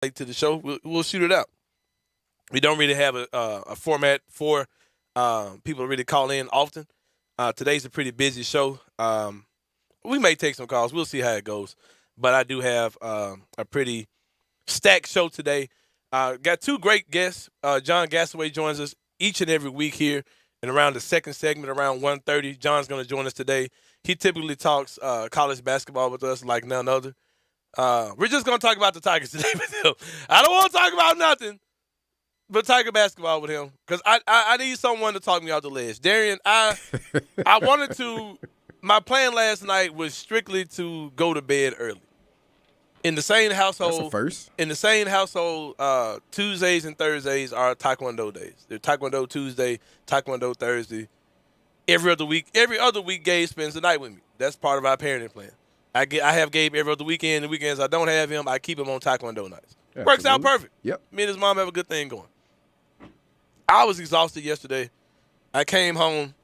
late to the show, we'll shoot it out. We don't really have a format for people to really call in often. Today's a pretty busy show. We may take some calls. We'll see how it goes. But I do have a pretty stacked show today. Got two great guests. John Gassaway joins us each and every week here and around the second segment, around 1:30. John's going to join us today. He typically talks college basketball with us like none other. We're just going to talk about the Tigers today with him. I don't want to talk about nothing but Tiger basketball with him because I need someone to talk me off the ledge. Darian, I wanted to – my plan last night was strictly to go to bed early. In the Sain household, that's a first. In the Sain household, Tuesdays and Thursdays are Taekwondo days. They're Taekwondo Tuesday, Taekwondo Thursday. Every other week, Gabe spends the night with me. That's part of our parenting plan. I have Gabe every other weekend. The weekends I don't have him, I keep him on Taekwondo nights. Absolutely. Works out perfect. Yep. Me and his mom have a good thing going. I was exhausted yesterday. I came home.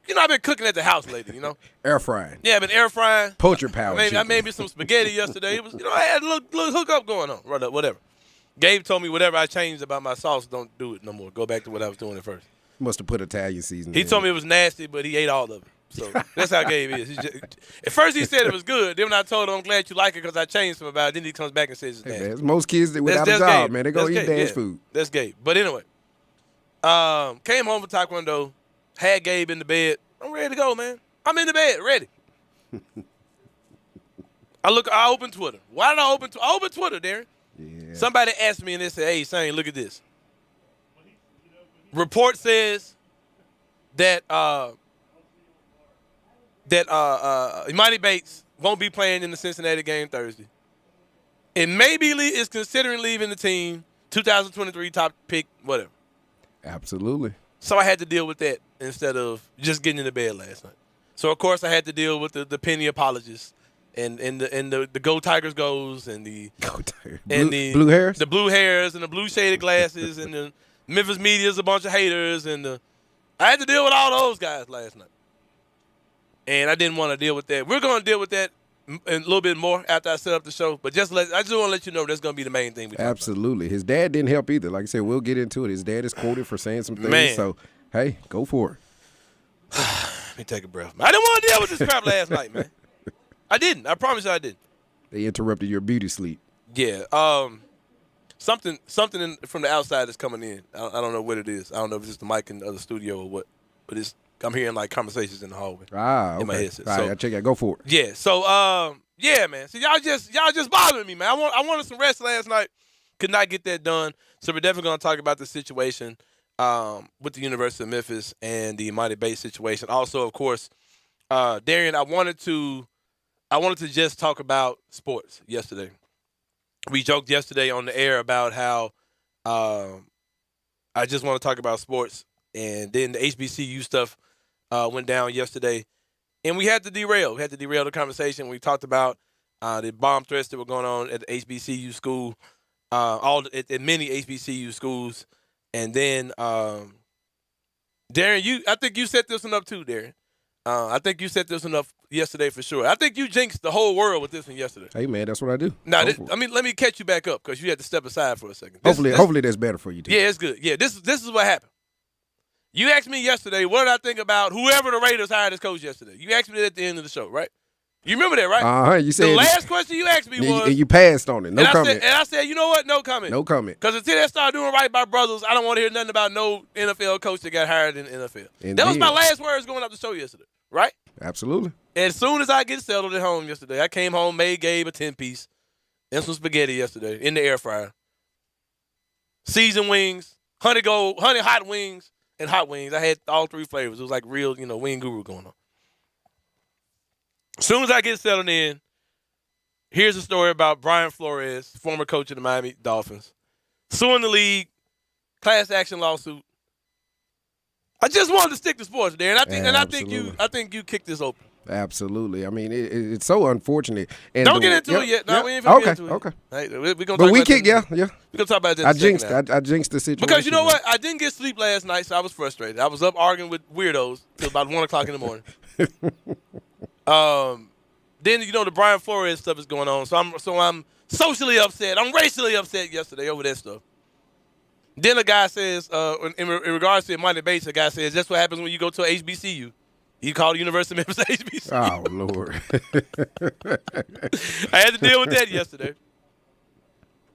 You know, I've been cooking at the house lately, you know. Air frying. Yeah, I've been air frying. Poacher power. I made me some spaghetti yesterday. It was, I had a little hookup going on. Whatever. Gabe told me whatever I changed about my sauce, don't do it no more. Go back to what I was doing at first. Must have put Italian seasoning. He told me it was nasty, but he ate all of it. So that's how Gabe is. At first he said it was good. Then when I told him I'm glad you like it because I changed some about it, then he comes back and says it's nasty. Man, most kids that without a job, man, they go eat dad's food. That's Gabe. But anyway, came home for Taekwondo, had Gabe in the bed. I'm ready to go, man. I'm in the bed, ready. I open Twitter. Why did I open Twitter, Darren? Yeah. Somebody asked me and they said, hey, Sain, look at this. Report says that Imani Bates won't be playing in the Cincinnati game Thursday. And maybe is considering leaving the team, 2023 top pick, whatever. Absolutely. So I had to deal with that instead of just getting into bed last night. So, of course, I had to deal with the penny apologists and the Go Tigers goes and the blue hairs? The blue hairs and the blue shaded glasses and the Memphis media's a bunch of haters. I had to deal with all those guys last night. And I didn't want to deal with that. We're going to deal with that a little bit more after I set up the show. But I just want to let you know that's going to be the main thing we talk Absolutely. His dad didn't help either. Like I said, we'll get into it. His dad is quoted for saying some things. Man. So, hey, go for it. Let me take a breath. I didn't want to deal with this crap last night, man. I didn't. I promise you I didn't. They interrupted your beauty sleep. Yeah. Something from the outside is coming in. I don't know what it is. I don't know if it's the mic in the other studio or what. But I'm hearing like conversations in the hallway. Okay. In my headset. All right, I'll check it out. Go for it. Yeah. So yeah, man. So y'all just bothering me, man. I wanted some rest last night. Could not get that done. So we're definitely gonna talk about the situation with the University of Memphis and the Imani Bates situation. Also, of course, Darian, I wanted to just talk about sports yesterday. We joked yesterday on the air about how I just want to talk about sports, and then the HBCU stuff went down yesterday, and we had to derail. We had to derail the conversation. We talked about the bomb threats that were going on at the HBCU school, at many HBCU schools, and then Darren, I think you set this one up too, Darren. I think you set this one up yesterday for sure. I think you jinxed the whole world with this one yesterday. Hey, man, that's what I do. Now, let me catch you back up because you had to step aside for a second. Hopefully that's better for you, too. Yeah, it's good. Yeah, this is what happened. You asked me yesterday, what did I think about whoever the Raiders hired as coach yesterday? You asked me that at the end of the show, right? You remember that, right? Uh-huh. You said the last question you asked me was. And you passed on it. No comment. I said, you know what? No comment. No comment. Because until they start doing right by brothers, I don't want to hear nothing about no NFL coach that got hired in the NFL. Indeed. That was my last words going up the show yesterday, right? Absolutely. As soon as I get settled at home yesterday, I came home, made Gabe a 10-piece and some spaghetti yesterday in the air fryer. Seasoned wings, honey hot wings, and hot wings. I had all three flavors. It was like real, wing guru going on. As soon as I get settled in, here's a story about Brian Flores, former coach of the Miami Dolphins, suing the league, class action lawsuit. I just wanted to stick to sports there, and I think you kicked this open. Absolutely. I mean, it's so unfortunate. And don't get into it yet. No, we ain't okay, get into it. Okay. Hey, we're gonna but talk we about kicked, this. yeah. We're gonna talk about this. I jinxed the situation. Because you know what? I didn't get sleep last night, so I was frustrated. I was up arguing with weirdos till about 1 o'clock in the morning. Then the Brian Flores stuff is going on, so I'm socially upset. I'm racially upset yesterday over that stuff. Then a guy says, in regards to Monty Bates, a guy says, that's what happens when you go to a HBCU. He called the University of Memphis HBCU. Oh, Lord. I had to deal with that yesterday.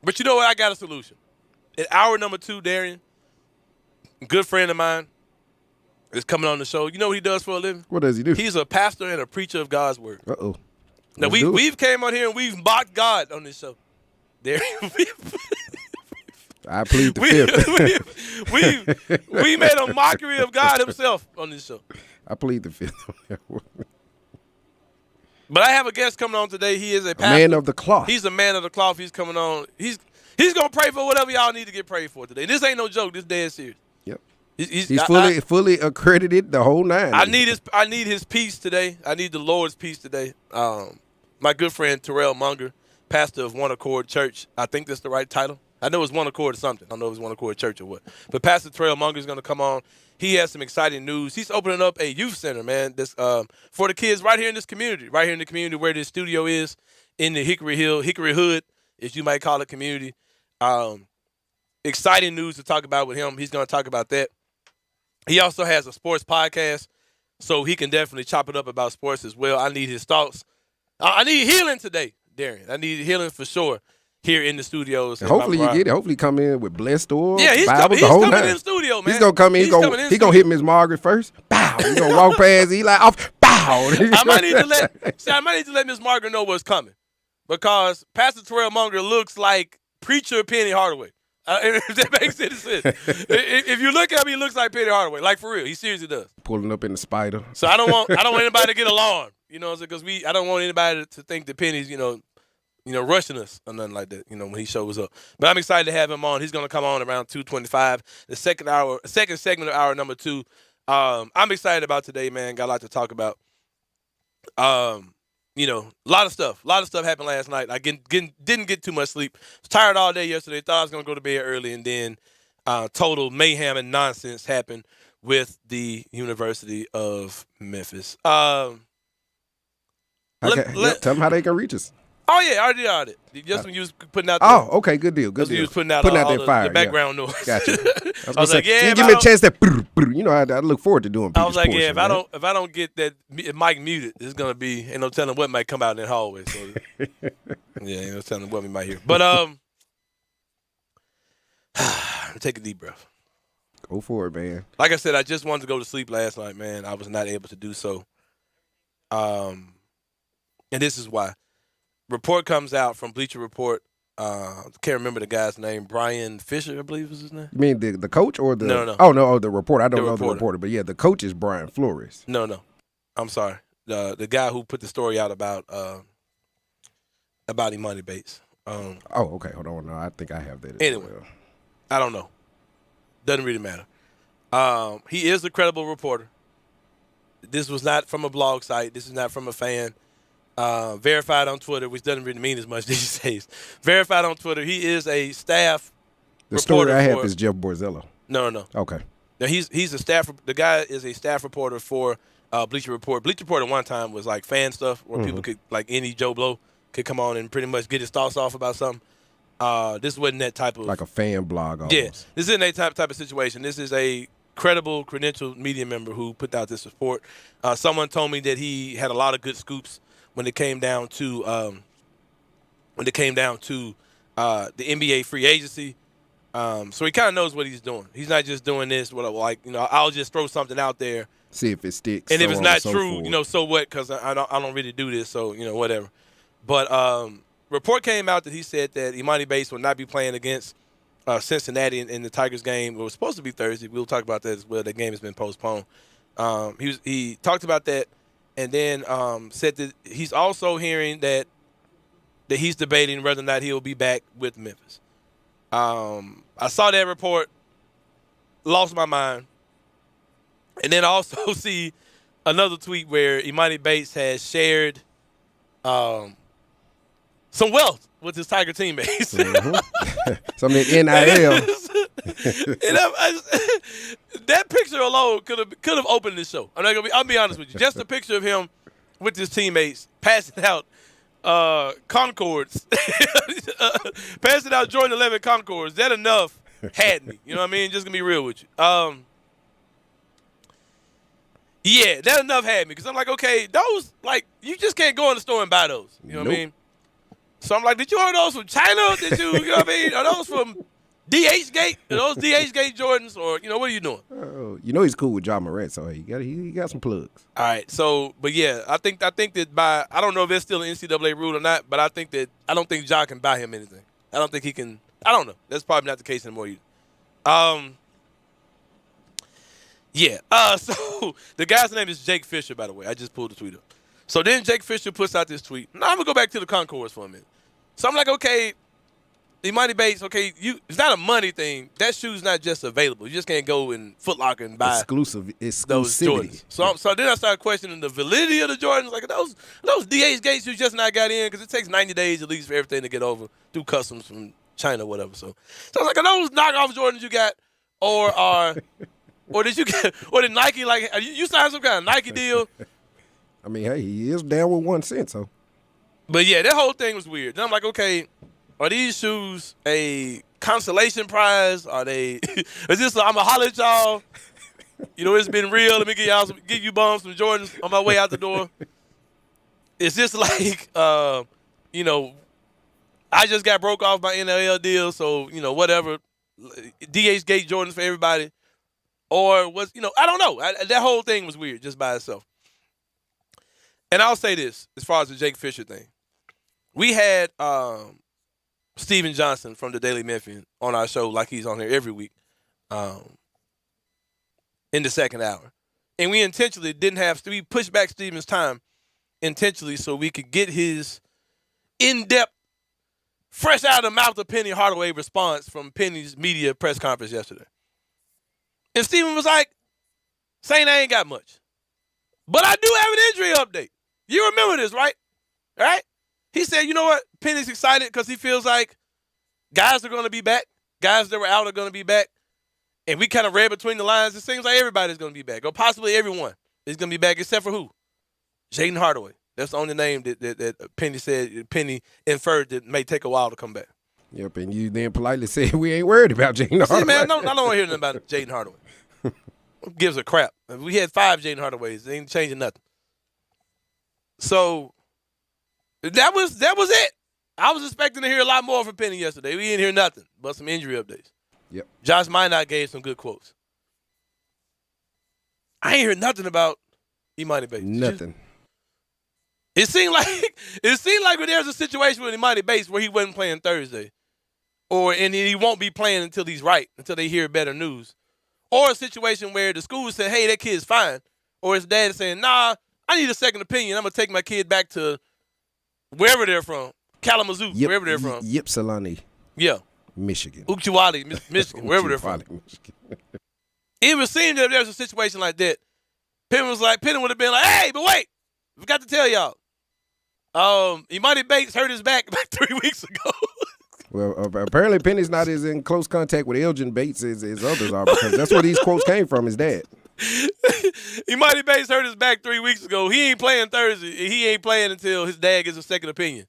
But you know what? I got a solution. At hour number 2, Darian, a good friend of mine, is coming on the show. You know what he does for a living? What does he do? He's a pastor and a preacher of God's word. Uh-oh. Now, we've came on here and we've mocked God on this show. Darian, I plead the fifth. we made a mockery of God himself on this show. I plead the fifth. But I have a guest coming on today. He is a pastor. Man of the cloth. He's a man of the cloth. He's coming on. He's going to pray for whatever y'all need to get prayed for today. This ain't no joke. This dead serious. Yep. He's fully accredited the whole nine. I need his peace today. I need the Lord's peace today. My good friend Terrell Munger, pastor of One Accord Church. I think that's the right title. I know it's One Accord or something. I don't know if it's One Accord Church or what. But Pastor Terrell Munger is going to come on. He has some exciting news. He's opening up a youth center, man, this for the kids right here in this community, right here in the community where this studio is, in the Hickory Hood, as you might call it, community. Exciting news to talk about with him. He's going to talk about that. He also has a sports podcast, so he can definitely chop it up about sports as well. I need his thoughts. I need healing today, Darian. I need healing for sure here in the studios. Hopefully you get it. Hopefully come in with blessed oil. Yeah, he's Bible, coming in the studio, man. He's gonna come in. He's gonna hit Miss Margaret first. Bow. He's gonna walk past Eli off. Bow. I might need to let Miss Margaret know what's coming, because Pastor Terrell Munger looks like preacher Penny Hardaway. If that makes any sense. If you look at him, he looks like Penny Hardaway. Like, for real, he seriously does. Pulling up in the spider. So I don't want anybody to get alarmed, because I don't want anybody to think that Penny's rushing us or nothing like that, when he shows up. But I'm excited to have him on. He's going to come on around 2:25, the second segment of hour number 2. I'm excited about today, man. Got a lot to talk about. A lot of stuff happened last night. I didn't get too much sleep. Was tired all day yesterday. Thought I was going to go to bed early, and then total mayhem and nonsense happened with the University of Memphis. Tell them how they can reach us. Oh, yeah, I already did it. Just when you was putting out okay, good deal. You was putting out that fire, the background noise. Gotcha. I was like, yeah. Give me a chance that. I look forward to doing. I was like, portion, if I don't get that mic muted, it's gonna be ain't no telling what might come out in that hallway. So yeah, ain't no telling what we might hear. But take a deep breath. Go for it, man. Like I said, I just wanted to go to sleep last night, man. I was not able to do so. And this is why. Report comes out from Bleacher Report. Can't remember the guy's name. Brian Fisher, I believe was his name. You mean the coach or the? No. Oh no, the reporter. I don't know the reporter, but yeah, the coach is Brian Flores. No. I'm sorry. The guy who put the story out about Imani Bates. Okay. Hold on. No, I think I have that. Anyway, well. I don't know. Doesn't really matter. He is a credible reporter. This was not from a blog site. This is not from a fan. Verified on Twitter, which doesn't really mean as much these days. Verified on Twitter. He is a staff The reporter. story I have is Jeff Borzello. No. Okay. Now he's a staff. The guy is a staff reporter for Bleacher Report. Bleacher Report at one time was like fan stuff where people could, like any Joe Blow, could come on and pretty much get his thoughts off about something. This wasn't that type of like a fan blog. Almost. Yeah, this isn't that type of situation. This is a credible, credentialed media member who put out this report. Someone told me that he had a lot of good scoops when it came down to the NBA free agency. So he kind of knows what he's doing. He's not just doing this I'll just throw something out there, see if it sticks. and if it's not so true, forth. so what? Because I don't really do this, so whatever. But report came out that he said that Imani Bates will not be playing against Cincinnati in the Tigers game. It was supposed to be Thursday. We'll talk about that as well. That game has been postponed. He talked about that. And then said that he's also hearing that he's debating whether or not he'll be back with Memphis. I saw that report, lost my mind. And then I also see another tweet where Imani Bates has shared some wealth with his Tiger teammates. Some NIL. That picture alone could have opened this show. I'll be honest with you. Just a picture of him with his teammates passing out Concords. Passing out Jordan 11 Concords. That enough had me. You know what I mean? Just gonna be real with you. Yeah, that enough had me because I'm like, okay, those like you just can't go in the store and buy those. You know what I mean? So I'm like, did you order those from China? Did you know what I mean? Are those from DH Gate? Are those DH Gate Jordans? Or, what are you doing? He's cool with John Morant, so he got some plugs. All right. So, but yeah, I think that I don't know if it's still an NCAA rule or not, but I don't think Ja can buy him anything. I don't think he can. I don't know. That's probably not the case anymore either. Yeah. So the guy's name is Jake Fisher, by the way. I just pulled the tweet up. So then Jake Fisher puts out this tweet. Now I'm gonna go back to the Concourse for a minute. So I'm like, okay, Imani Bates, okay, it's not a money thing. That shoe's not just available. You just can't go in Foot Locker and buy those Jordans. So then I started questioning the validity of the Jordans. Like, those DH Gates you just not got in because it takes 90 days at least for everything to get over through customs from China or whatever. So I was like, are those knockoff Jordans you got, or did you get, or did Nike, like, you signed some kind of Nike deal? I mean, hey, he is down with 1 cent, so. But yeah, that whole thing was weird. Then I'm like, okay, are these shoes a consolation prize? Are they? Is this? I'm gonna holler at y'all. It's been real. Let me give you bums some Jordans on my way out the door. Is this like, I just got broke off my NIL deal, so whatever. DH Gate Jordans for everybody, or was I don't know. That whole thing was weird just by itself. And I'll say this as far as the Jake Fisher thing, we had Steven Johnson from the Daily Memphian on our show, like he's on here every week, in the second hour. And we intentionally we pushed back Steven's time intentionally so we could get his in-depth, fresh out of the mouth of Penny Hardaway response from Penny's media press conference yesterday. And Steven was like, Sain, I ain't got much. But I do have an injury update. You remember this, right? All right? He said, you know what? Penny's excited because he feels like guys are going to be back. Guys that were out are going to be back. And we kind of read between the lines. It seems like everybody's going to be back, or possibly everyone is going to be back, except for who? Jaden Hardaway. That's the only name that Penny inferred that may take a while to come back. Yep, and you then politely said we ain't worried about Jaden Hardaway. See, man, I don't want to hear nothing about Jaden Hardaway. Who gives a crap? We had 5 Jaden Hardaways. They ain't changing nothing. So that was it. I was expecting to hear a lot more from Penny yesterday. We didn't hear nothing but some injury updates. Yep. Josh Minot gave some good quotes. I ain't heard nothing about Imani Bates. Nothing. It seemed like when there's a situation with Imani Bates where he wasn't playing Thursday, and he won't be playing until he's right, until they hear better news, or a situation where the school said, "Hey, that kid's fine," or his dad saying, "Nah, I need a second opinion. I'm gonna take my kid back to wherever they're from, Kalamazoo, wherever they're from." Ypsilanti. Yeah. Michigan. Uchiwali, Michigan, wherever they're from. It would seem that if there's a situation like that, Penny would have been like, "Hey, but wait, I forgot to tell y'all. Imani Bates hurt his back about 3 weeks ago." Well, apparently Penny's not as in close contact with Elgin Bates as others are, because that's where these quotes came from, his dad. Imani Bates hurt his back 3 weeks ago. He ain't playing Thursday. He ain't playing until his dad gets a second opinion.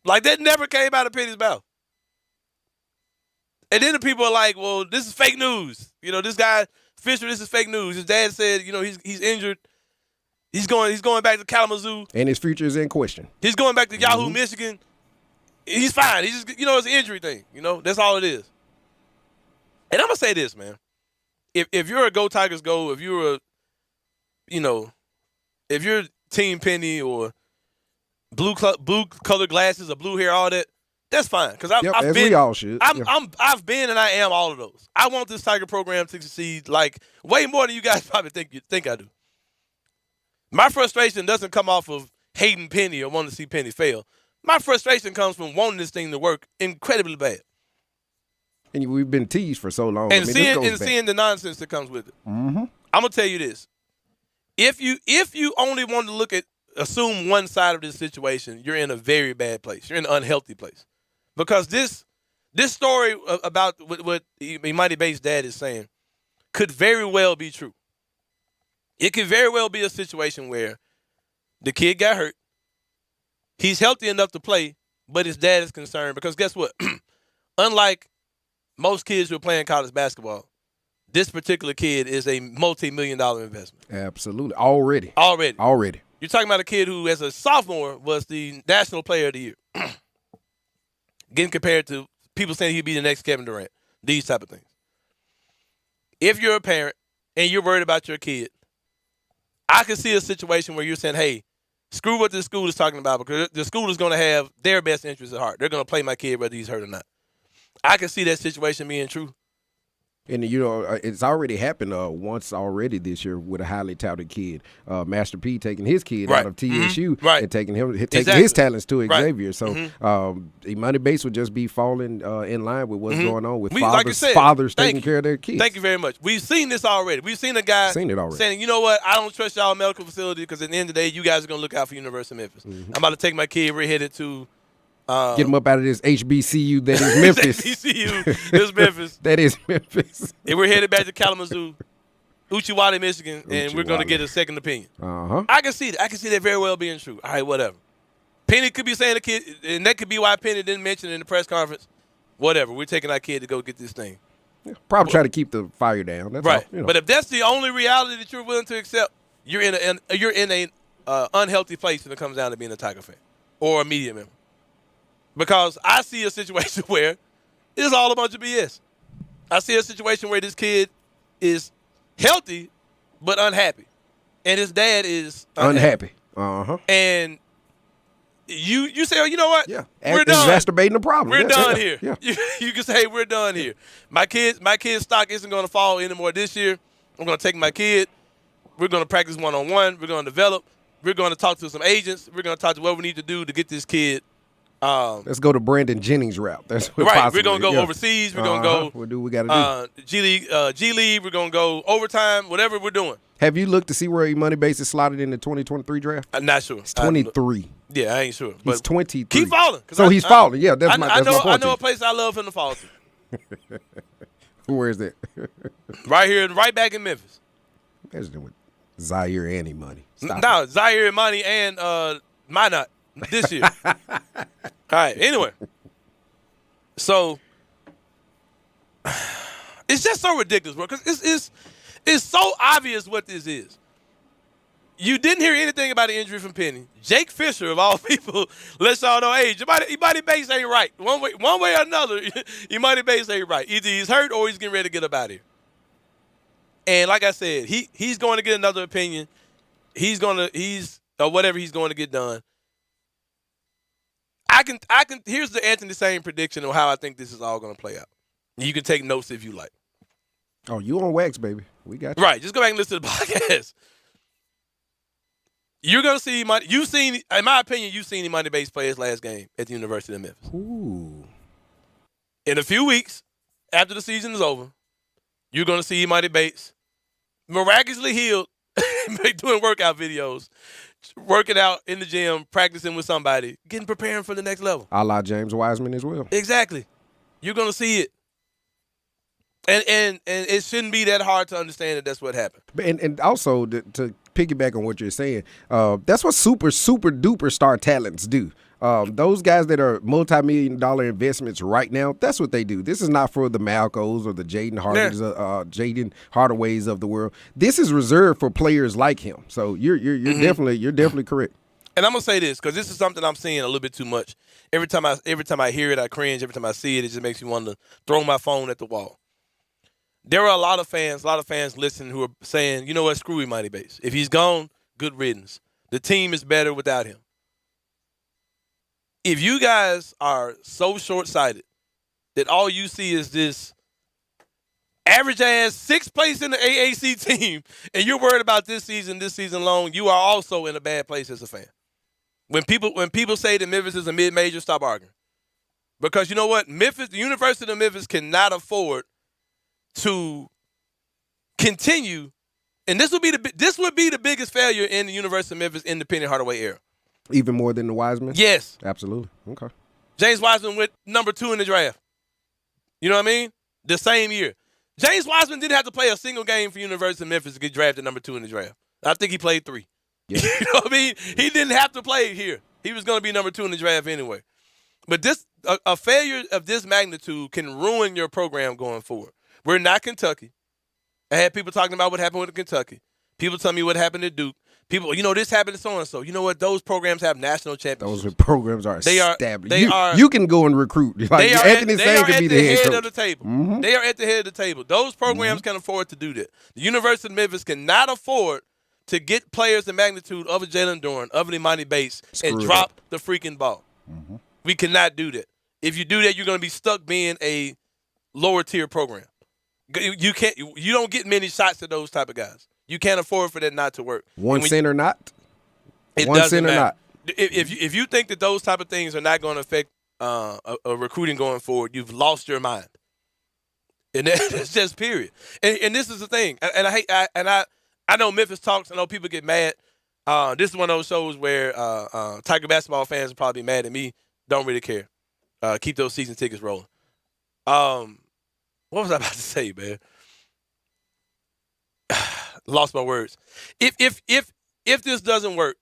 Like, that never came out of Penny's mouth. And then the people are like, well, this is fake news. This guy, Fisher, this is fake news. His dad said, he's injured. He's going back to Kalamazoo. And his future is in question. He's going back to Yahoo, Michigan. He's fine. He's just, it's an injury thing. That's all it is. And I'm going to say this, man. If you're a Go Tigers Go, if you're if you're Team Penny or blue colored glasses or blue hair, all that, that's fine. Because I've been, we all should. I've been and I am all of those. I want this Tiger program to succeed like way more than you guys probably think I do. My frustration doesn't come off of hating Penny or wanting to see Penny fail. My frustration comes from wanting this thing to work incredibly bad. And we've been teased for so long. And seeing the nonsense that comes with it. Mm-hmm. I'm going to tell you this. If you only want to assume one side of this situation, you're in a very bad place. You're in an unhealthy place. Because this story about what Imani Bates' dad is saying could very well be true. It could very well be a situation where the kid got hurt. He's healthy enough to play, but his dad is concerned because guess what? Unlike most kids who are playing college basketball, this particular kid is a multi-million-dollar investment. Absolutely. Already. You're talking about a kid who, as a sophomore, was the National Player of the Year. Getting compared to people saying he'd be the next Kevin Durant. These type of things. If you're a parent and you're worried about your kid, I can see a situation where you're saying, hey, screw what the school is talking about because the school is going to have their best interests at heart. They're going to play my kid whether he's hurt or not. I can see that situation being true. And, it's already happened once already this year with a highly touted kid. Master P taking his kid out of TSU and taking his talents to Xavier. So Imani Bates would just be falling in line with what's going on with fathers taking care of their kids. Thank you very much. We've seen this already. We've seen a guy saying, you know what, I don't trust y'all medical facility because at the end of the day, you guys are going to look out for University of Memphis. I'm about to take my kid. We're headed to get him up out of this HBCU that is Memphis. HBCU is Memphis. That is Memphis. And we're headed back to Kalamazoo, Uchiwali, Michigan, and we're going to get a second opinion. I can see that. I can see that very well being true. All right, whatever. Penny could be saying the kid, and that could be why Penny didn't mention it in the press conference. Whatever. We're taking our kid to go get this thing. Yeah, probably try to keep the fire down. That's right. all, But if that's the only reality that you're willing to accept, you're in a unhealthy place when it comes down to being a Tiger fan or a media member. Because I see a situation where it's all a bunch of BS. I see a situation where this kid is healthy but unhappy, and his dad is unhappy. And you say, oh, you know what? Yeah, we're done. Exacerbating the problem. We're done here. Yeah. You can say, hey, we're done here. My kid's stock isn't going to fall anymore this year. I'm going to take my kid. We're going to practice one-on-one. We're going to develop. We're going to talk to some agents. We're going to talk to what we need to do to get this kid. Let's go to Brandon Jennings route. That's what right. We're gonna go overseas. We're gonna go. We'll do what we gotta do. G League. We're gonna go overtime. Whatever we're doing. Have you looked to see where Imani Bates is slotted in the 2023 draft? I'm not sure. It's 23. Yeah, I ain't sure. But he's 23. Keep falling. So he's falling. Yeah, that's my point. I know a place I love him to fall to. Where is that? Right here, right back in Memphis. Imagine with Zaire and Imani. No, Zaire, Imani, and Minot this year. All right. Anyway, so it's just so ridiculous, bro. Because it's so obvious what this is. You didn't hear anything about the injury from Penny. Jake Fisher, of all people, lets y'all know, hey, Imani Bates ain't right. One way or another, Imani Bates ain't right. Either he's hurt or he's getting ready to get up out of here. And like I said, he's going to get another opinion. Whatever he's going to get done. I can. Here's the Anthony Sain prediction of how I think this is all going to play out. You can take notes if you like. Oh, you on wax, baby. We got you. Right. Just go back and listen to the podcast. You're going to see in my opinion, you've seen Imani Bates play his last game at the University of Memphis. Ooh. In a few weeks, after the season is over, you're going to see Imani Bates miraculously healed, doing workout videos, working out in the gym, practicing with somebody, preparing for the next level. A la James Wiseman as well. Exactly. You're going to see it. And it shouldn't be that hard to understand that that's what happened. And also, to piggyback on what you're saying, that's what super, super duper star talents do. Those guys that are multi-million-dollar investments right now, that's what they do. This is not for the Malcos or the Jaden Hardaways of the world. This is reserved for players like him. So you're definitely correct. And I'm gonna say this because this is something I'm seeing a little bit too much. Every time I hear it, I cringe. Every time I see it, it just makes me want to throw my phone at the wall. There are a lot of fans listening who are saying, you know what, screw Imani Bates. If he's gone, good riddance. The team is better without him. If you guys are so short-sighted that all you see is this average-ass sixth place in the AAC team and you're worried about this season long, you are also in a bad place as a fan. When people say that Memphis is a mid-major, stop arguing. Because you know what? The University of Memphis cannot afford to continue, and this would be the biggest failure in the University of Memphis in the Penny Hardaway era. Even more than the Wiseman? Yes. Absolutely. Okay. James Wiseman went number 2 in the draft. You know what I mean? The same year. James Wiseman didn't have to play a single game for University of Memphis to get drafted number 2 in the draft. I think he played 3. Yeah. You know what I mean? He didn't have to play here. He was going to be number 2 in the draft anyway. But a failure of this magnitude can ruin your program going forward. We're not Kentucky. I had people talking about what happened with Kentucky. People tell me what happened at Duke. People, this happened to so-and-so. You know what? Those programs have national championships. Those programs are established. You can go and recruit. Like they are Anthony at, Sain can be the head coach. of the table. Mm-hmm. They are at the head of the table. Those programs can afford to do that. The University of Memphis cannot afford to get players the magnitude of a Jalen Duren, of an Imani Bates, and drop the freaking ball. Mm-hmm. We cannot do that. If you do that, you're going to be stuck being a lower-tier program. You can't. You don't get many shots at those type of guys. You can't afford for that not to work. One center not. One center not. If you think that those type of things are not going to affect a recruiting going forward, you've lost your mind. And that's just period. And this is the thing. And I know Memphis talks. I know people get mad. This is one of those shows where Tiger basketball fans will probably be mad at me. Don't really care. Keep those season tickets rolling. What was I about to say, man? Lost my words. If this doesn't work,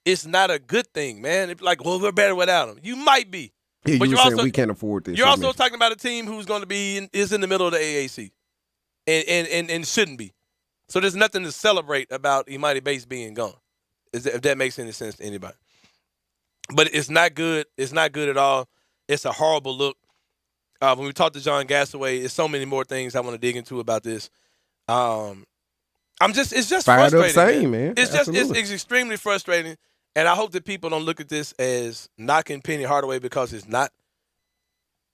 it's not a good thing, man. It's like, well, we're better without him. You might be. Yeah, but you were saying we can't afford this. You're also talking about a team who's going to be is in the middle of the AAC, and shouldn't be. So there's nothing to celebrate about Imani Bates being gone, if that makes any sense to anybody. But it's not good. It's not good at all. It's a horrible look. When we talked to John Gassaway, there's so many more things I want to dig into about this. It's just fired frustrating. Up saying, man. It's it's extremely frustrating, and I hope that people don't look at this as knocking Penny Hardaway because it's not.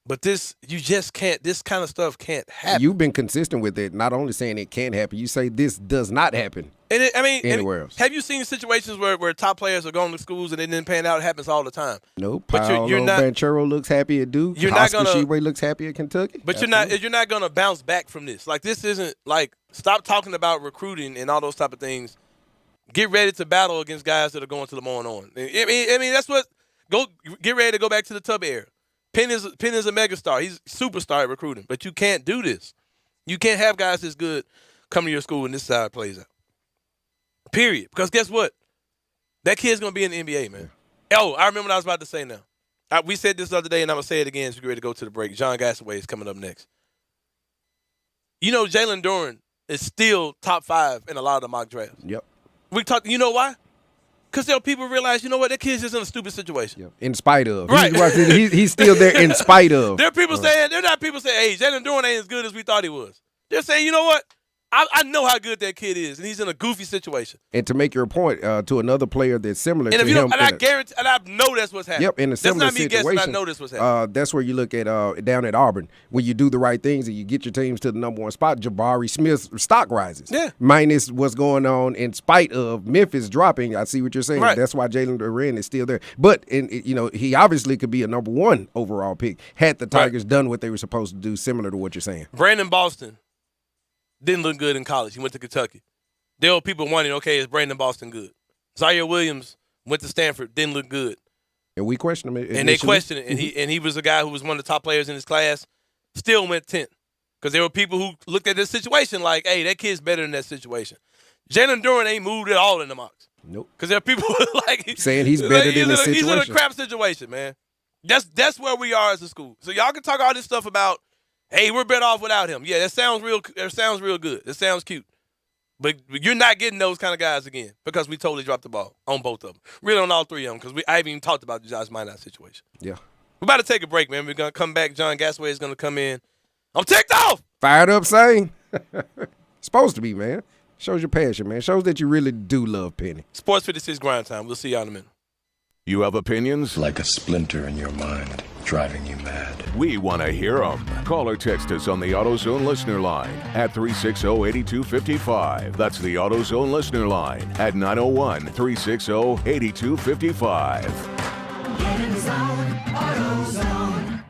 But you just can't. This kind of stuff can't happen. You've been consistent with it, not only saying it can't happen. You say this does not happen. Anywhere else. Have you seen situations where top players are going to schools and it didn't pan out? It happens all the time. Nope. Paolo Banchero looks happy at Duke. Oscar Tshiebwe looks happy at Kentucky. But you're not going to bounce back from this. Like, this isn't like, stop talking about recruiting and all those type of things. Get ready to battle against guys that are going to Lamar and on. I mean that's what. Get ready to go back to the Tub era. Penn is a megastar. He's a superstar at recruiting. But you can't do this. You can't have guys this good come to your school and this side plays out. Period. Because guess what? That kid's going to be in the NBA, man. Oh, I remember what I was about to say now. We said this the other day, and I'm going to say it again as we get ready to go to the break. John Gassaway is coming up next. Jalen Duren is still top 5 in a lot of the mock drafts. Yep. You know why? Because there are people realize, that kid's just in a stupid situation. Yep. In spite of. Right. He's still there in spite of. There are not people saying, hey, Jalen Duren ain't as good as we thought he was. They're saying, you know what? I know how good that kid is, and he's in a goofy situation. And to make your point, to another player that's similar to him. And I guarantee, and I know that's what's happening. Yep, in a similar situation. That's not me guessing, I know that's what's happening. That's where you look at down at Auburn. When you do the right things and you get your teams to the number 1 spot, Jabari Smith's stock rises. Yeah. Minus what's going on in spite of Memphis dropping. I see what you're saying. Right. That's why Jalen Duren is still there. But, he obviously could be a number 1 overall pick had the Tigers done what they were supposed to do, similar to what you're saying. Brandon Boston didn't look good in college. He went to Kentucky. There were people wondering, okay, is Brandon Boston good? Zaire Williams went to Stanford, didn't look good. And we questioned him initially. And they questioned it. And he was a guy who was one of the top players in his class, still went 10th. Because there were people who looked at this situation like, hey, that kid's better than that situation. Jalen Duren ain't moved at all in the mocks. Nope. Because there are people like saying he's better than this situation. He's in a crap situation, man. That's where we are as a school. So y'all can talk all this stuff about, hey, we're better off without him. Yeah, that sounds real good. That sounds cute. But you're not getting those kind of guys again because we totally dropped the ball on both of them. Really on all 3 of them because I haven't even talked about the Josh Minot situation. Yeah. We're about to take a break, man. We're going to come back. John Gassaway is going to come in. I'm ticked off. Fired up, Sain. Supposed to be, man. Shows your passion, man. Shows that you really do love Penny. Sports 56 grind time. We'll see y'all in a minute. You have opinions? Like a splinter in your mind, driving you mad. We want to hear them. Call or text us on the AutoZone listener line at 360-8255. That's the AutoZone listener line at 901-360-8255. Get in the zone, AutoZone.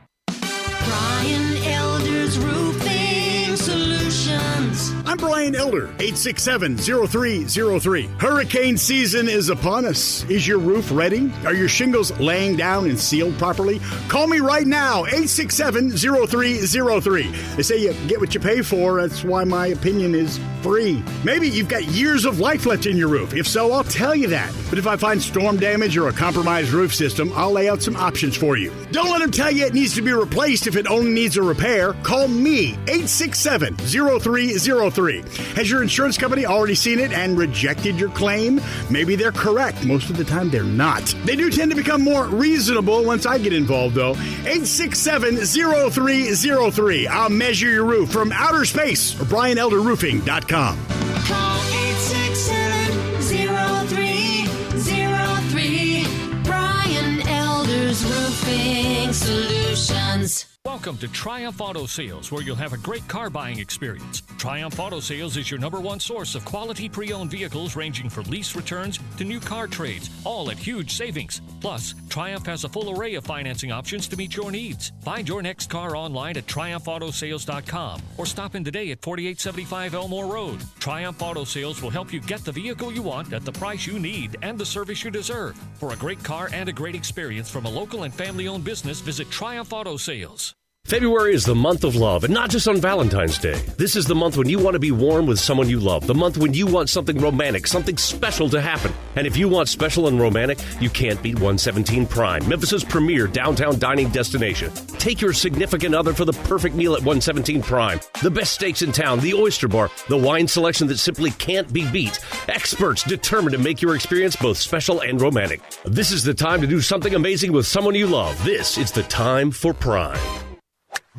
Brian Elder's Roofing Solutions. I'm Brian Elder, 867-0303. Hurricane season is upon us. Is your roof ready? Are your shingles laying down and sealed properly? Call me right now, 867-0303. They say you get what you pay for. That's why my opinion is free. Maybe you've got years of life left in your roof. If so, I'll tell you that. But if I find storm damage or a compromised roof system, I'll lay out some options for you. Don't let them tell you it needs to be replaced if it only needs a repair. Call me, 867-0303. Has your insurance company already seen it and rejected your claim? Maybe they're correct. Most of the time, they're not. They do tend to become more reasonable once I get involved, though. 867-0303. I'll measure your roof from outer space or BrianElderRoofing.com. Call 867-0303. Brian Elder's Roofing Solutions. Welcome to Triumph Auto Sales, where you'll have a great car buying experience. Triumph Auto Sales is your #1 source of quality pre-owned vehicles ranging from lease returns to new car trades, all at huge savings. Plus, Triumph has a full array of financing options to meet your needs. Find your next car online at TriumphAutoSales.com or stop in today at 4875 Elmore Road. Triumph Auto Sales will help you get the vehicle you want at the price you need and the service you deserve. For a great car and a great experience from a local and family-owned business, visit Triumph Auto Sales. February is the month of love, and not just on Valentine's Day. This is the month when you want to be warm with someone you love, the month when you want something romantic, something special to happen. And if you want special and romantic, you can't beat 117 Prime, Memphis's premier downtown dining destination. Take your significant other for the perfect meal at 117 Prime. The best steaks in town, the oyster bar, the wine selection that simply can't be beat. Experts determined to make your experience both special and romantic. This is the time to do something amazing with someone you love. This is the time for Prime.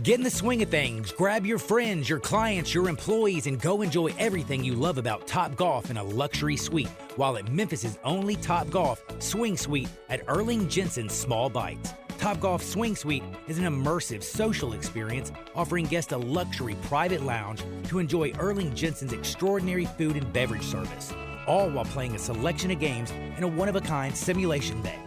Get in the swing of things. Grab your friends, your clients, your employees, and go enjoy everything you love about Topgolf in a luxury suite while at Memphis' only Topgolf Swing Suite at Erling Jensen's Small Bites. Topgolf Swing Suite is an immersive social experience offering guests a luxury private lounge to enjoy Erling Jensen's extraordinary food and beverage service, all while playing a selection of games in a one-of-a-kind simulation bay.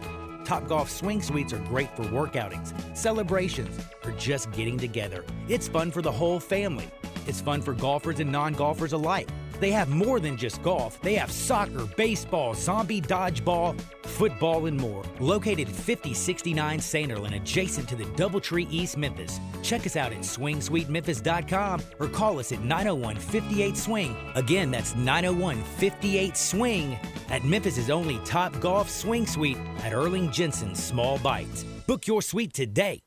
Topgolf Swing Suites are great for workoutings, celebrations, or just getting together. It's fun for the whole family. It's fun for golfers and non-golfers alike. They have more than just golf. They have soccer, baseball, zombie dodgeball, football, and more. Located at 5069 Sainterland, adjacent to the Doubletree East Memphis. Check us out at SwingSuiteMemphis.com or call us at 901-58-SWING. Again, that's 901-58-SWING at Memphis' only Topgolf Swing Suite at Erling Jensen's Small Bites. Book your suite today.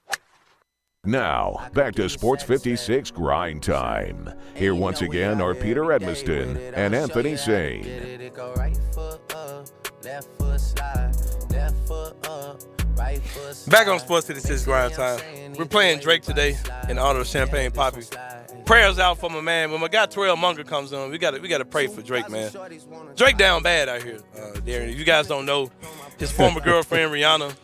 Now, back to Sports 56 Grind Time. Here once again are Peter Edmiston and Anthony Sain. Back on Sports 56 Grind Time. We're playing Drake today in honor of Champagne Poppy. Prayers out for my man. When my guy Terrell Munger comes on, we gotta pray for Drake, man. Drake down bad out here, Darren. If you guys don't know, his former girlfriend Rihanna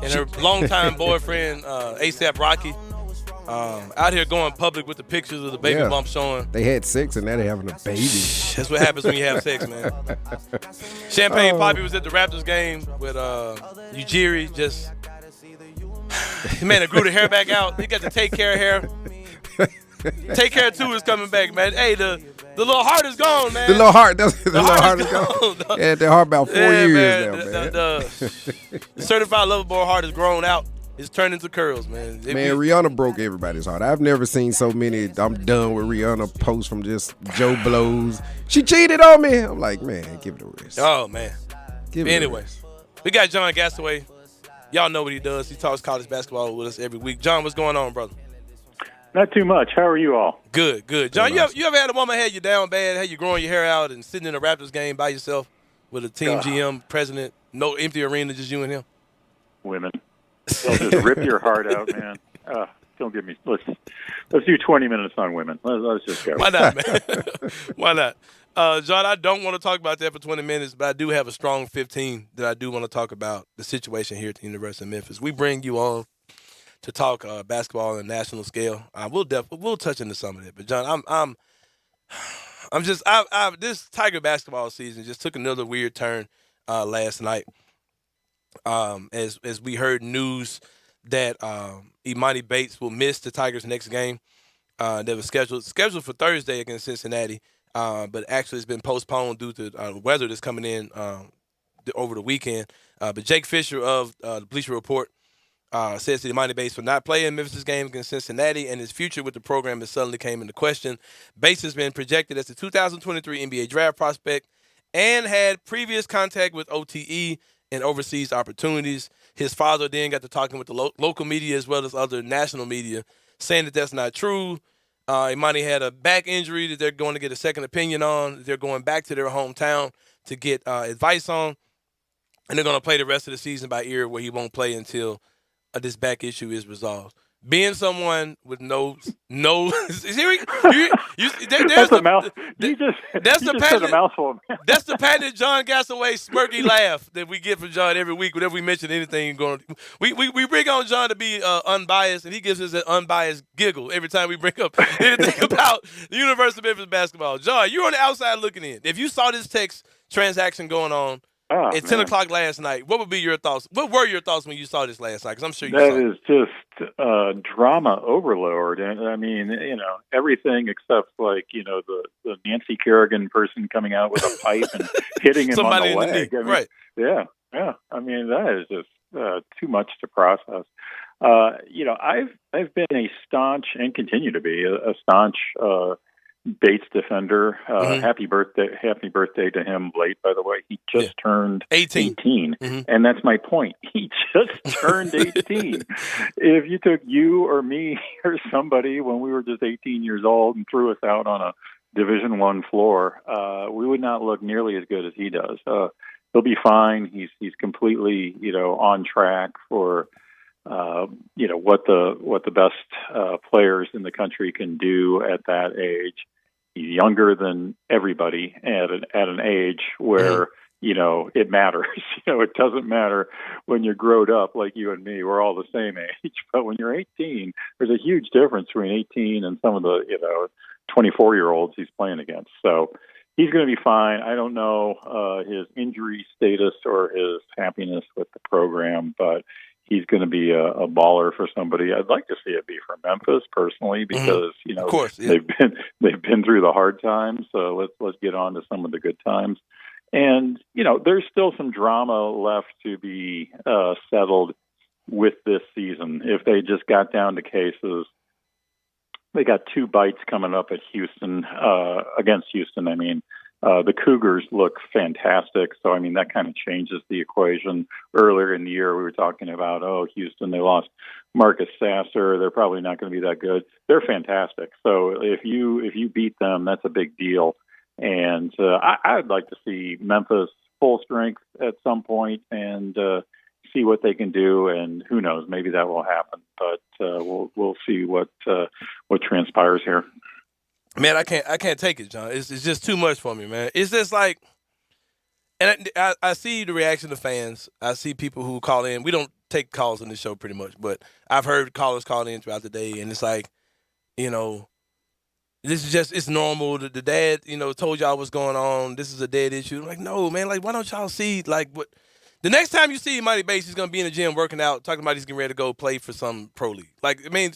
and her longtime boyfriend ASAP Rocky out here going public with the pictures of the baby bump showing. They had sex and now they're having a baby. That's what happens when you have sex, man. Champagne Poppy was at the Raptors game with Ujiri. Just man, it grew the hair back out. He got the Take Care hair. Take Care 2 is coming back, man. Hey, the little heart is gone, man. The little heart, the little heart is gone. Yeah, the heart about 4 years now, man. The certified lover boy heart has grown out. It's turned into curls, man. Rihanna broke everybody's heart. I've never seen so many I'm done with Rihanna posts from just Joe Blows. She cheated on me. I'm like, man, give it a rest. Oh, man. Anyways, we got John Gastaway. Y'all know what he does. He talks college basketball with us every week. John, what's going on, brother? Not too much. How are you all? Good. John, you ever had a woman had you down bad, had you growing your hair out and sitting in a Raptors game by yourself with a team GM, president, no empty arena, just you and him? Women. They'll just rip your heart out, man. Don't get me. Let's do 20 minutes on women. Let's just go. Why not, man? Why not? John, I don't want to talk about that for 20 minutes, but I do have a strong 15 that I do want to talk about the situation here at the University of Memphis. We bring you on to talk basketball on a national scale. We'll touch into some of it, but John, this Tiger basketball season just took another weird turn last night. As we heard news that Imani Bates will miss the Tigers' next game. They were scheduled for Thursday against Cincinnati. but actually it's been postponed due to weather that's coming in over the weekend. But Jake Fisher of the Bleacher Report says to the Miami Bates for not playing Memphis' game against Cincinnati, and his future with the program has suddenly came into question. Bates has been projected as the 2023 NBA draft prospect and had previous contact with OTE and overseas opportunities. His father then got to talking with the local media as well as other national media, saying that that's not true. Imani had a back injury that they're going to get a second opinion on. They're going back to their hometown to get advice on, and they're going to play the rest of the season by ear, where he won't play until this back issue is resolved. Being someone with no, there's That's a mouth. You just said a mouthful. That's the patented John Gassaway smirky laugh that we get from John every week whenever we mention anything going. We bring on John to be unbiased, and he gives us an unbiased giggle every time we bring up anything about the University of Memphis basketball. John, you're on the outside looking in. If you saw this text transaction going on at 10 o'clock last night, what would be your thoughts? What were your thoughts when you saw this last night? Because I'm sure you saw it. That is just drama overload. And I mean, everything except like, the Nancy Kerrigan person coming out with a pipe and hitting him on the leg. Right. Yeah. I mean, that is just too much to process. I've been a staunch and continue to be a staunch Bates defender. Happy birthday to him late, by the way. He just turned 18. And that's my point. He just turned 18. If you took you or me or somebody when we were just 18 years old and threw us out on a Division I floor, we would not look nearly as good as he does. He'll be fine. He's completely, on track for what the best players in the country can do at that age. He's younger than everybody at an age where, it matters. It doesn't matter when you're grown up like you and me. We're all the same age. But when you're 18, there's a huge difference between 18 and some of the, 24-year-olds he's playing against. So he's going to be fine. I don't know his injury status or his happiness with the program, but he's going to be a baller for somebody. I'd like to see it be for Memphis personally, because of course, they've been through the hard times. So let's get on to some of the good times. And there's still some drama left to be settled with this season. If they just got down to cases, they got 2 bites coming up at Houston against Houston. I mean. The Cougars look fantastic. So, I mean, that kind of changes the equation. Earlier in the year, we were talking about, Houston, they lost Marcus Sasser. They're probably not going to be that good. They're fantastic. So if you beat them, that's a big deal. And I'd like to see Memphis full strength at some point and see what they can do. And who knows, maybe that will happen. But we'll see what transpires here. Man, I can't take it, John. It's just too much for me, man. It's just like, and I see the reaction of fans. I see people who call in. We don't take calls on this show pretty much, but I've heard callers call in throughout the day, and it's like, this is just, it's normal. The dad, told y'all what's going on. This is a dead issue. I'm like, no, man. Like, why don't y'all see, like, what? The next time you see Mighty Bates, he's going to be in the gym working out, talking about he's getting ready to go play for some pro league. Like, I mean,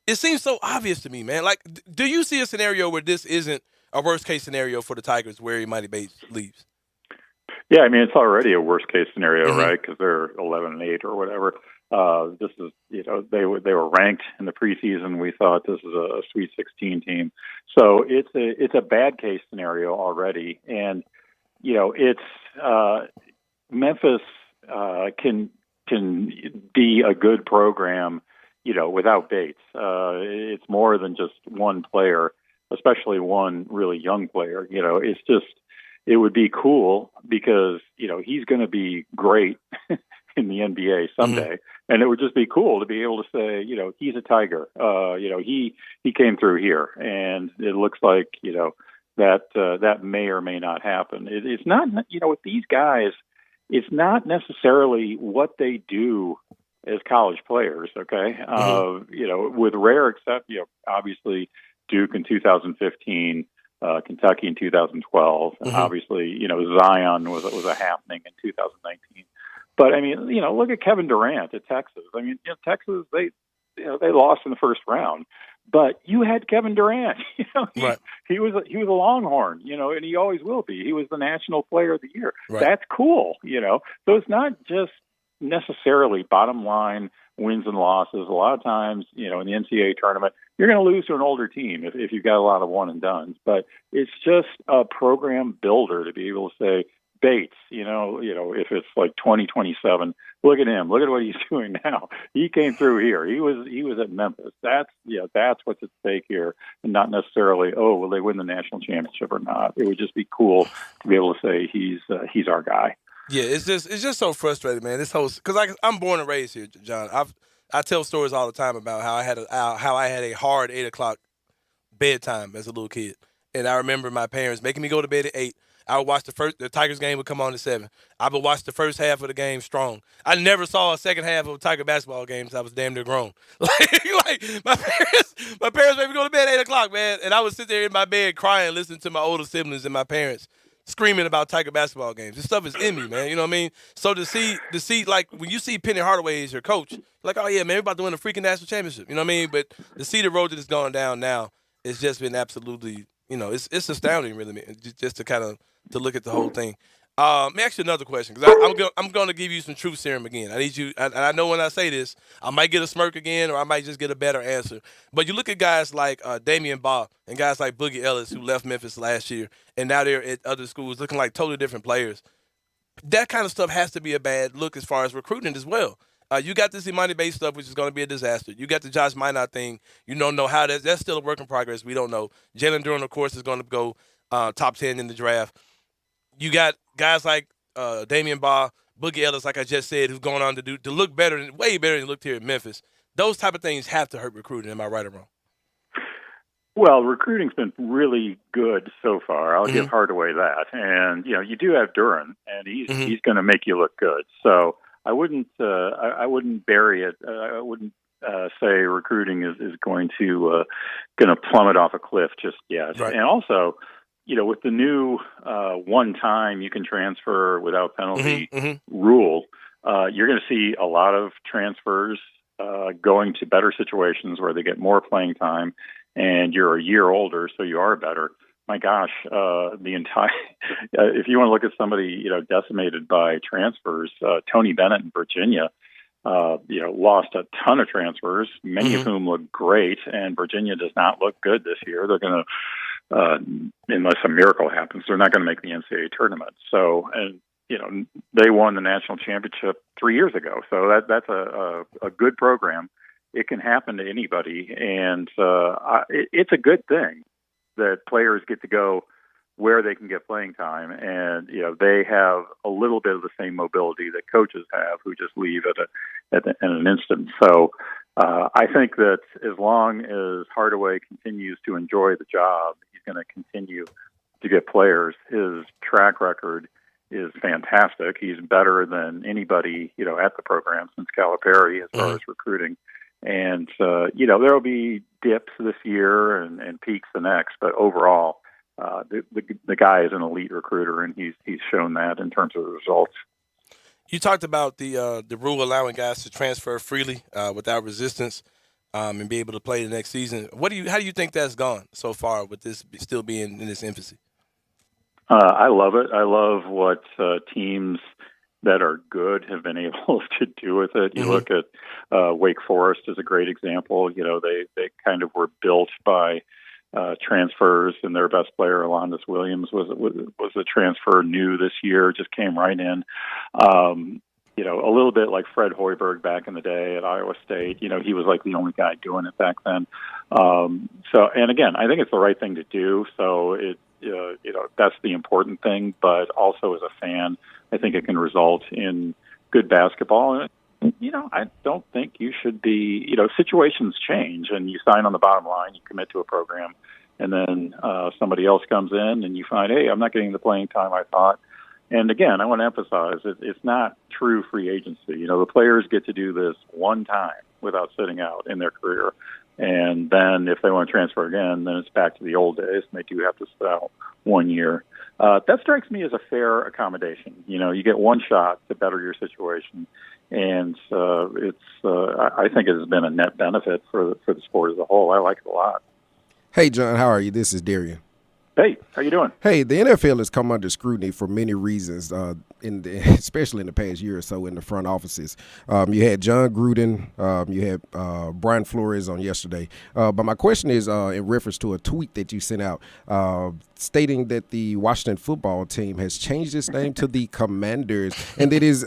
it seems so obvious to me, man. Like, do you see a scenario where this isn't a worst-case scenario for the Tigers where Imani Bates leaves? Yeah, I mean, it's already a worst-case scenario, right? Because they're 11-8 or whatever. This is, they were ranked in the preseason. We thought this is a Sweet 16 team. So it's a bad-case scenario already. And, it's Memphis can be a good program, without Bates. It's more than just one player, especially one really young player. It's just, it would be cool because, he's going to be great in the NBA someday. And it would just be cool to be able to say, he's a Tiger. He came through here, and it looks like, that may or may not happen. It's not, with these guys, it's not necessarily what they do as college players, okay? With rare exception, obviously Duke in 2015, Kentucky in 2012, and obviously, Zion was a happening in 2019. But I mean, look at Kevin Durant at Texas. I mean, Texas, they lost in the first round, But you had Kevin Durant. Right. He was a Longhorn, and he always will be. He was the National Player of the Year. Right. That's cool, So it's not just necessarily bottom line wins and losses. A lot of times, in the NCAA tournament, you're going to lose to an older team if you've got a lot of one and dones. But it's just a program builder to be able to say, Bates, if it's like 2027, look at him. Look at what he's doing now. He came through here. He was at Memphis. That's what's at stake here, and not necessarily, will they win the national championship or not? It would just be cool to be able to say he's our guy. Yeah, it's just so frustrating, man. This whole because I'm born and raised here, John. I tell stories all the time about how I had a hard 8:00 bedtime as a little kid, and I remember my parents making me go to bed at 8. I would watch the Tigers game would come on at 7. I would watch the first half of the game strong. I never saw a second half of a Tiger basketball game since I was damn near grown. Like my parents made me go to bed at 8:00, man, and I would sit there in my bed crying, listening to my older siblings and my parents screaming about Tiger basketball games. This stuff is in me, man. You know what I mean? So to see like when you see Penny Hardaway as your coach, like, oh yeah, man, we're about to win a freaking national championship. You know what I mean? But to see the road that it's gone down now, it's just been absolutely, it's astounding, really, man, just to kind of to look at the whole thing. Let me ask you another question, because I'm going to give you some truth serum again. I need you, and I know when I say this, I might get a smirk again, or I might just get a better answer. But you look at guys like Damian Baugh and guys like Boogie Ellis, who left Memphis last year, and now they're at other schools looking like totally different players. That kind of stuff has to be a bad look as far as recruiting as well. You got this Imani Bates stuff, which is going to be a disaster. You got the Josh Minot thing. You don't know how that's still a work in progress. We don't know. Jalen Duran, of course, is going to go top 10 in the draft. You got guys like Damian Baugh, Boogie Ellis, like I just said, who's going on to look better, way better than he looked here in Memphis. Those type of things have to hurt recruiting. Am I right or wrong? Well, recruiting's been really good so far. I'll give Hardaway that. And, you do have Duran, and he's going to make you look good. So I wouldn't bury it. I wouldn't say recruiting is going to plummet off a cliff just yet. Right. And also, with the new one time you can transfer without penalty rule, you're going to see a lot of transfers going to better situations where they get more playing time, and you're a year older, so you are better. My gosh, the entire if you want to look at somebody decimated by transfers, Tony Bennett in Virginia, lost a ton of transfers, many of whom look great, and Virginia does not look good this year. They're going to unless a miracle happens, they're not going to make the NCAA tournament. So, and they won the national championship 3 years ago. So that's a good program. It can happen to anybody, and it's a good thing that players get to go where they can get playing time, and they have a little bit of the same mobility that coaches have, who just leave at an instant. So. I think that as long as Hardaway continues to enjoy the job, he's going to continue to get players. His track record is fantastic. He's better than anybody, at the program since Calipari as far as recruiting. And, there'll be dips this year and peaks the next, but overall, the guy is an elite recruiter, and he's shown that in terms of the results. You talked about the rule allowing guys to transfer freely without resistance and be able to play the next season. How do you think that's gone so far with this still being in its infancy? I love it. I love what teams that are good have been able to do with it. You look at Wake Forest as a great example. They kind of were built by transfers, and their best player, Alondas Williams, was a transfer new this year, just came right in. A little bit like Fred Hoiberg back in the day at Iowa State. He was like the only guy doing it back then. And again, I think it's the right thing to do. So that's the important thing. But also as a fan, I think it can result in good basketball. I don't think you should be, situations change, and you sign on the bottom line, you commit to a program, and then somebody else comes in and you find, hey, I'm not getting the playing time I thought. And again, I want to emphasize it's not true free agency. The players get to do this one time without sitting out in their career. And then if they want to transfer again, then it's back to the old days, and they do have to sit out 1 year. That strikes me as a fair accommodation. You get one shot to better your situation, and I think it has been a net benefit for the sport as a whole. I like it a lot. Hey, John, how are you? This is Darian. Hey, how you doing? Hey, the NFL has come under scrutiny for many reasons, especially in the past year or so in the front offices. You had John Gruden, you had Brian Flores on yesterday. But my question is in reference to a tweet that you sent out stating that the Washington football team has changed its name to the Commanders, and it is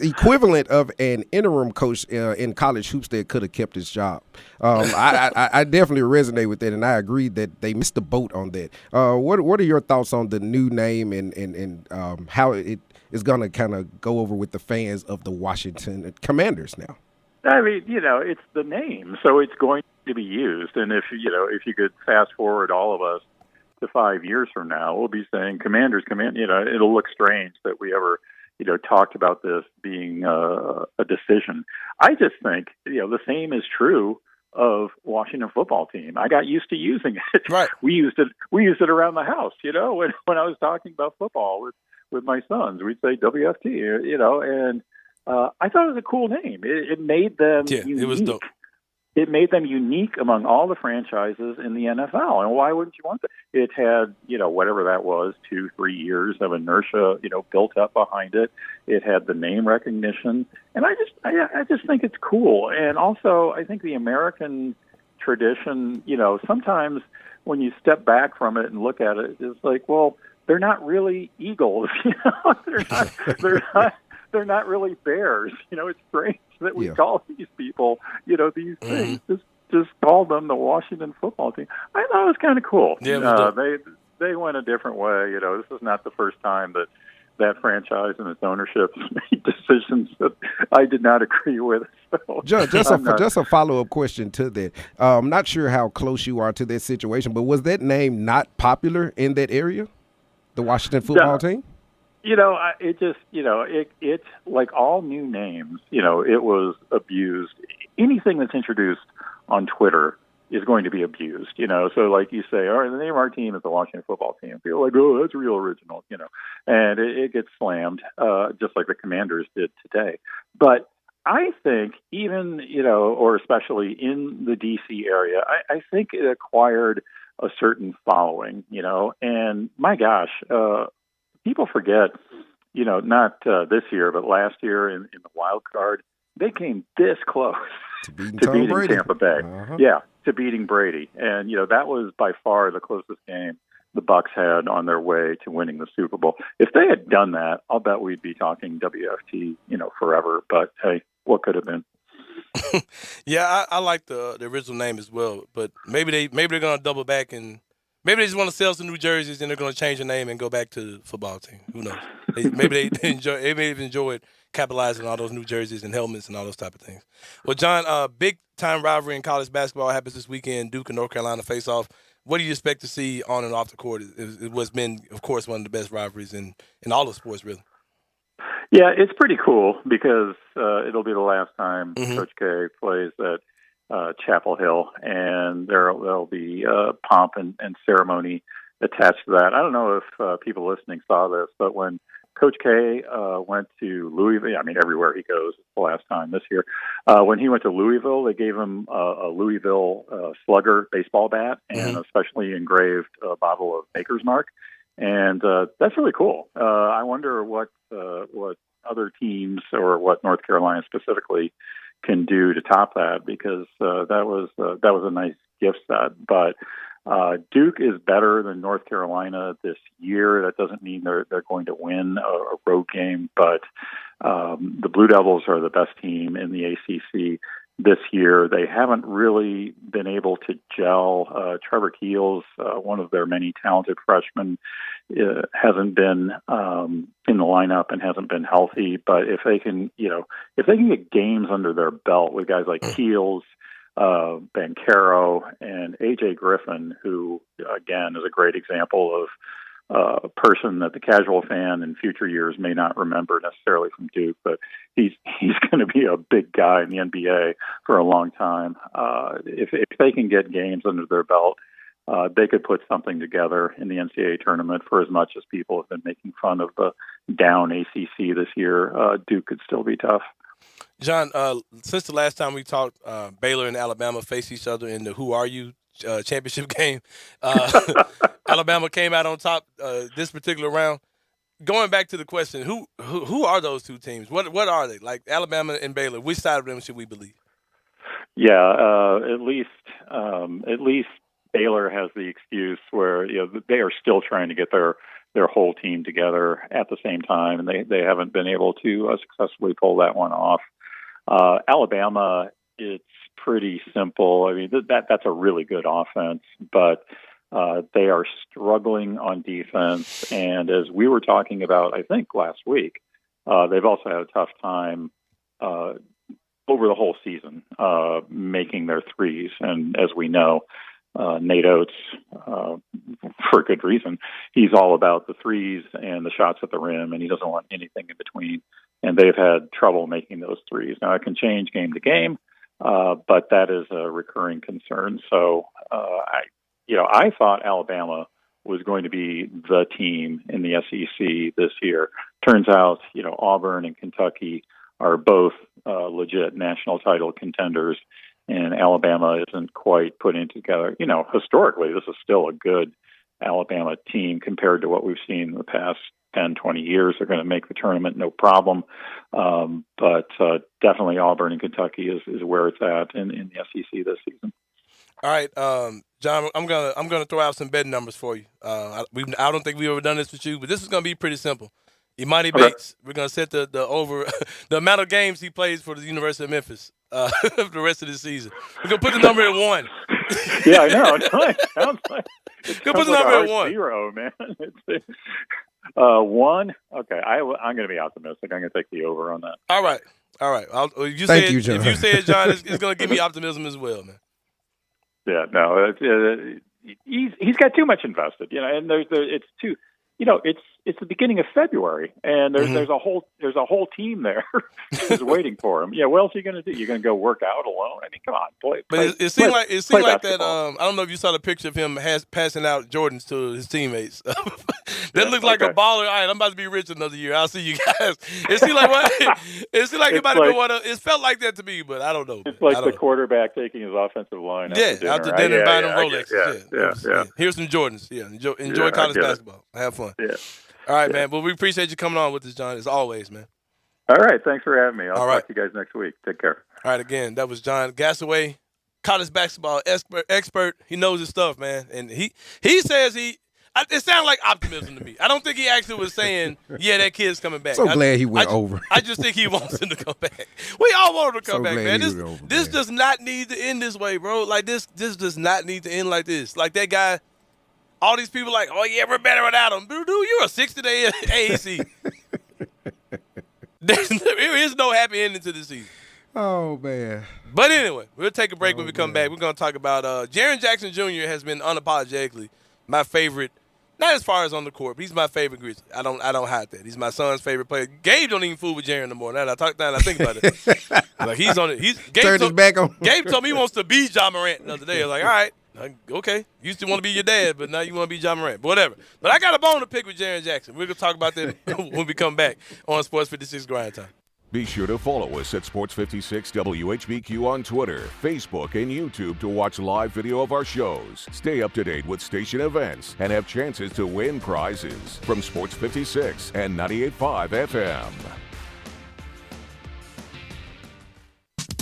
equivalent of an interim coach in college hoops that could have kept his job. I definitely resonate with that, and I agree that they missed the boat on that. What are your thoughts on the new name and how it is going to kind of go over with the fans of the Washington Commanders now? I mean, it's the name, so it's going to be used. And if you could fast forward all of us to 5 years from now, we'll be saying Commanders. It'll look strange that we ever talked about this being a decision. I just think the same is true of Washington football team. I got used to using it. Right. We used it around the house. When I was talking about football with my sons, we'd say WFT. And I thought it was a cool name. It made them unique. It was dope. It made them unique among all the franchises in the NFL. And why wouldn't you want that? It had, whatever that was, 2-3 years of inertia, built up behind it. It had the name recognition. And I just think it's cool. And also, I think the American tradition, sometimes when you step back from it and look at it, it's like, well, they're not really eagles. They're not really bears. It's strange that we call these people, these things. Just call them the Washington football team. I thought it was kind of cool. Yeah, they went a different way. This is not the first time that franchise and its ownership made decisions that I did not agree with. So just a follow-up question to that. I'm not sure how close you are to that situation, but was that name not popular in that area, the Washington football team? It's like all new names, it was abused. Anything that's introduced on Twitter is going to be abused, So like you say, all right, the name of our team is the Washington football team. People are like, oh, that's real original, and it gets slammed, just like the Commanders did today. But I think even, or especially in the D.C. area, I think it acquired a certain following, and my gosh, people forget, not this year, but last year in the wild card, they came this close to beating Tampa Bay. Uh-huh. Yeah, to beating Brady. And, that was by far the closest game the Bucs had on their way to winning the Super Bowl. If they had done that, I'll bet we'd be talking WFT, forever. But, hey, what could have been? Yeah, I like the original name as well. But maybe they're going to double back and maybe they just want to sell some new jerseys and they're going to change the name and go back to the football team. Who knows? Maybe they may have enjoyed capitalizing on all those new jerseys and helmets and all those type of things. Well, John, big time rivalry in college basketball happens this weekend. Duke and North Carolina face off. What do you expect to see on and off the court? It was been, of course, one of the best rivalries in all of sports, really. Yeah, it's pretty cool because it'll be the last time Coach K plays at Chapel Hill, and there'll be pomp and ceremony attached to that. I don't know if people listening saw this, but when Coach K went to Louisville, everywhere he goes, it's the last time this year. When he went to Louisville, they gave him a Louisville Slugger baseball bat and a specially engraved bottle of Maker's Mark. And that's really cool. I wonder what other teams or what North Carolina specifically can do to top that, because that was a nice gift set. But Duke is better than North Carolina this year. That doesn't mean they're going to win a road game, but the Blue Devils are the best team in the ACC this year. They haven't really been able to gel. Trevor Keels, one of their many talented freshmen, hasn't been in the lineup and hasn't been healthy. But if they can get games under their belt with guys like Keels, Bancaro, and AJ Griffin, who again is a great example of person that the casual fan in future years may not remember necessarily from Duke, but he's going to be a big guy in the NBA for a long time. If they can get games under their belt, they could put something together in the NCAA tournament. For as much as people have been making fun of the down ACC this year, Duke could still be tough. John, since the last time we talked, Baylor and Alabama faced each other in the Who Are You championship game. Alabama came out on top this particular round. Going back to the question, who are those two teams? What are they? Like Alabama and Baylor, which side of them should we believe? Yeah, at least Baylor has the excuse where they are still trying to get their whole team together at the same time, and they haven't been able to successfully pull that one off. Alabama, it's pretty simple. I mean, that's a really good offense, but they are struggling on defense. And as we were talking about, I think last week, they've also had a tough time over the whole season making their threes. And as we know, Nate Oates, for good reason, he's all about the threes and the shots at the rim, and he doesn't want anything in between. And they've had trouble making those threes. Now, it can change game to game, but that is a recurring concern. So, I thought Alabama was going to be the team in the SEC this year. Turns out, Auburn and Kentucky are both legit national title contenders, and Alabama isn't quite putting together. Historically, this is still a good Alabama team compared to what we've seen in the past 10, 20 years. They're going to make the tournament, no problem. But definitely Auburn and Kentucky is where it's at in the SEC this season. All right, John, I'm gonna throw out some betting numbers for you. I don't think we've ever done this with you, but this is gonna be pretty simple. Imani Bates, we're gonna set the over the amount of games he plays for the University of Memphis the rest of the season. We're gonna put the number at 1. Yeah, I know. It sounds like put the number at 1. 0, man. It's 1. Okay, I'm going to be optimistic. I'm going to take the over on that. All right. Thank you, John. If you say it, John, it's going to give me optimism as well, man. Yeah, no, he's got too much invested, and it's too. It's the beginning of February, and there's a whole team there who's waiting for him. Yeah, what else are you going to do? You're going to go work out alone? I mean, come on, play. But it seemed like that. I don't know if you saw the picture of him passing out Jordans to his teammates. That looks like a baller. All right, I'm about to be rich another year. I'll see you guys. It seemed like what? It seemed like it might have been one of. It felt like that to me, but I don't know. It's like the quarterback taking his offensive line after dinner and buying them Rolexes. Yeah. Here's some Jordans. Yeah, enjoy college basketball. Have fun. Yeah. All right, man. Well, we appreciate you coming on with us, John, as always, man. All right. Thanks for having me. I'll talk to you guys next week. Take care. All right, again, that was John Gassaway, college basketball expert. He knows his stuff, man. And he says it sounds like optimism to me. I don't think he actually was saying, yeah, that kid's coming back. So glad he went over. I just think he wants him to come back. We all want him to come back, man. This does not need to end this way, bro. Like, this does not need to end like this. Like, that guy, all these people like, oh, yeah, we're better without him. Dude, you're a 60-day AAC. There is no happy ending to this season. Oh, man. But anyway, we'll take a break when we come back. We're going to talk about Jaren Jackson Jr. has been unapologetically my favorite, not as far as on the court, but he's my favorite Grizzly. I don't hide that. He's my son's favorite player. Gabe don't even fool with Jaren no more. Now that I think about it. Like, he's on it. Turned his back on. Gabe told me he wants to be Ja Morant the other day. I was like, all right. Okay, used to want to be your dad, but now you want to be Ja Morant. But whatever. But I got a bone to pick with Jaren Jackson. We're going to talk about that when we come back on Sports 56 Grind Time. Be sure to follow us at Sports 56 WHBQ on Twitter, Facebook, and YouTube to watch live video of our shows. Stay up to date with station events and have chances to win prizes from Sports 56 and 98.5 FM.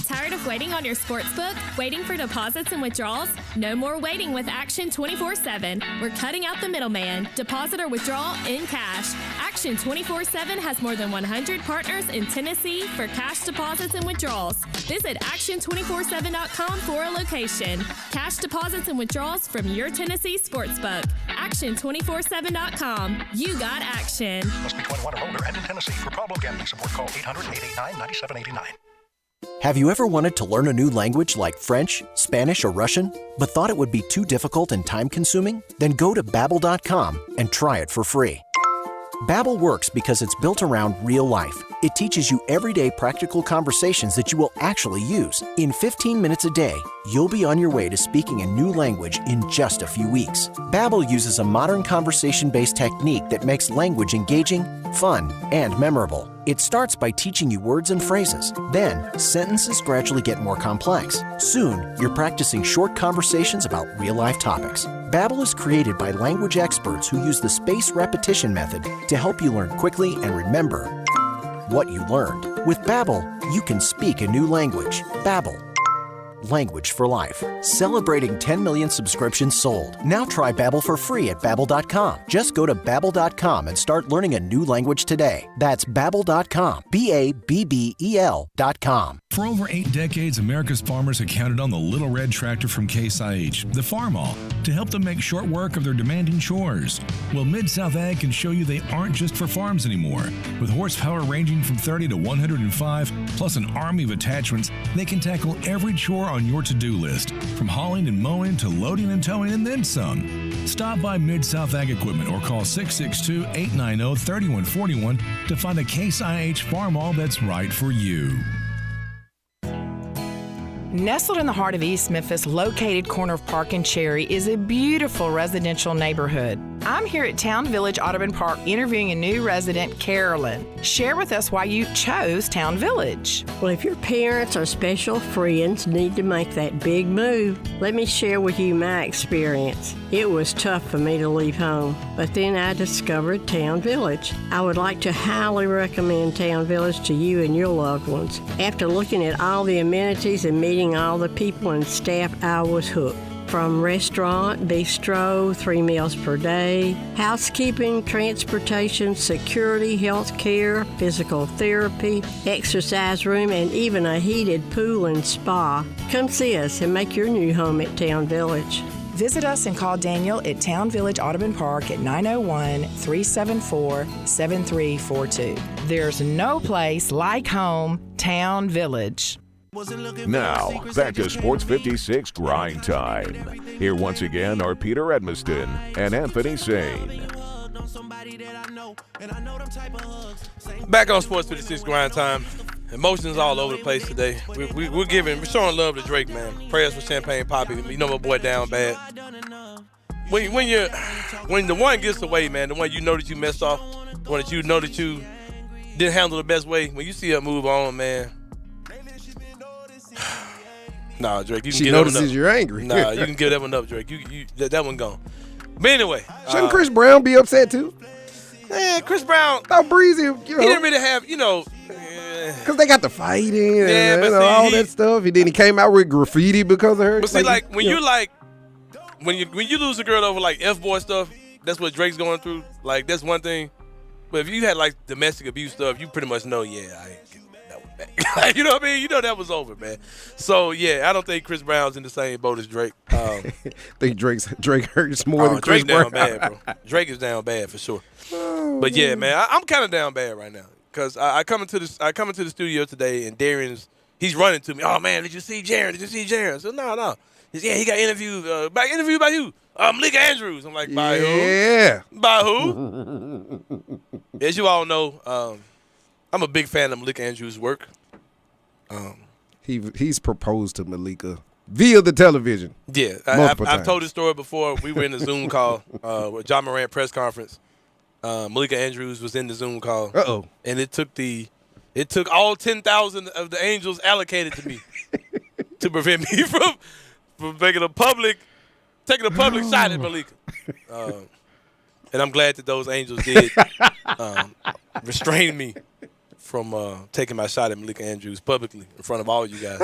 Tired of waiting on your sportsbook? Waiting for deposits and withdrawals? No more waiting with Action 24/7. We're cutting out the middleman. Deposit or withdrawal in cash. Action 24/7 has more than 100 partners in Tennessee for cash deposits and withdrawals. Visit action247.com for a location. Cash deposits and withdrawals from your Tennessee sportsbook. Action247.com. You got action. Must be 21 or older and in Tennessee. For problem gambling support, call 800-889-9789. Have you ever wanted to learn a new language like French, Spanish, or Russian, but thought it would be too difficult and time-consuming? Then go to Babbel.com and try it for free. Babbel works because it's built around real life. It teaches you everyday practical conversations that you will actually use. In 15 minutes a day, you'll be on your way to speaking a new language in just a few weeks. Babbel uses a modern conversation-based technique that makes language engaging, fun, and memorable. It starts by teaching you words and phrases. Then, sentences gradually get more complex. Soon, you're practicing short conversations about real-life topics. Babbel is created by language experts who use the spaced repetition method to help you learn quickly and remember what you learned. With Babbel, you can speak a new language. Babbel. Language for life. Celebrating 10 million subscriptions sold. Now try Babbel for free at Babbel.com. Just go to Babbel.com and start learning a new language today. That's Babbel.com. Babbel.com. For over 8 decades, America's farmers have counted on the Little Red Tractor from Case IH, the Farmall, to help them make short work of their demanding chores. Well, Mid-South Ag can show you they aren't just for farms anymore. With horsepower ranging from 30 to 105, plus an army of attachments, they can tackle every chore on your to-do list, from hauling and mowing to loading and towing and then some. Stop by Mid-South Ag Equipment or call 662-890-3141 to find a Case IH Farmall that's right for you. Nestled in the heart of East Memphis, located corner of Park and Cherry, is a beautiful residential neighborhood. I'm here at Town Village Audubon Park interviewing a new resident, Carolyn. Share with us why you chose Town Village. Well, if your parents or special friends need to make that big move, let me share with you my experience. It was tough for me to leave home, but then I discovered Town Village. I would like to highly recommend Town Village to you and your loved ones. After looking at all the amenities and meeting all the people and staff, I was hooked. From restaurant, bistro, 3 meals per day, housekeeping, transportation, security, health care, physical therapy, exercise room, and even a heated pool and spa. Come see us and make your new home at Town Village. Visit us and call Daniel at Town Village Audubon Park at 901-374-7342. There's no place like home, Town Village. Now, back to Sports 56 Grind Time. Here once again are Peter Edmiston and Anthony Sain. Back on Sports 56 Grind Time. Emotions all over the place today. We're showing love to Drake, man. Prayers for Champagne Poppy. You know my boy down bad. When the one gets away, man, the one you know that you messed off, the one that you know that you didn't handle the best way, when you see her move on, man. Nah, Drake, you can she get that one up. notices you're angry. Nah, you can give that one up, Drake. That one gone. But anyway. Shouldn't Chris Brown be upset too? Chris Brown. How breezy, He didn't really have, because they got the fighting and but all that stuff. And then he came out with graffiti because of her. But see, when you lose a girl over like F-boy stuff, that's what Drake's going through. Like, that's one thing. But if you had like domestic abuse stuff, you pretty much know, I ain't getting that one back. You know what I mean? You know that was over, man. So yeah, I don't think Chris Brown's in the same boat as Drake. I think Drake hurts more than Chris Drake Brown. down bad, bro. Drake is down bad for sure. But yeah, man, I'm kind of down bad right now because I come into the studio today and he's running to me. Oh man, did you see Jaron? Did you see Jaron? So no. Yeah, he got interviewed. Interviewed by you, Malika Andrews. I'm like, by who? Yeah. By who? As you all know, I'm a big fan of Malika Andrews' work. He's proposed to Malika via the television. Yeah, I've told this story before. We were in the Zoom call with John Morant press conference. Malika Andrews was in the Zoom call. Uh-oh. And it took all 10,000 of the angels allocated to me to prevent me from taking a public shot at Malika. And I'm glad that those angels did restrain me from taking my shot at Malika Andrews publicly in front of all you guys.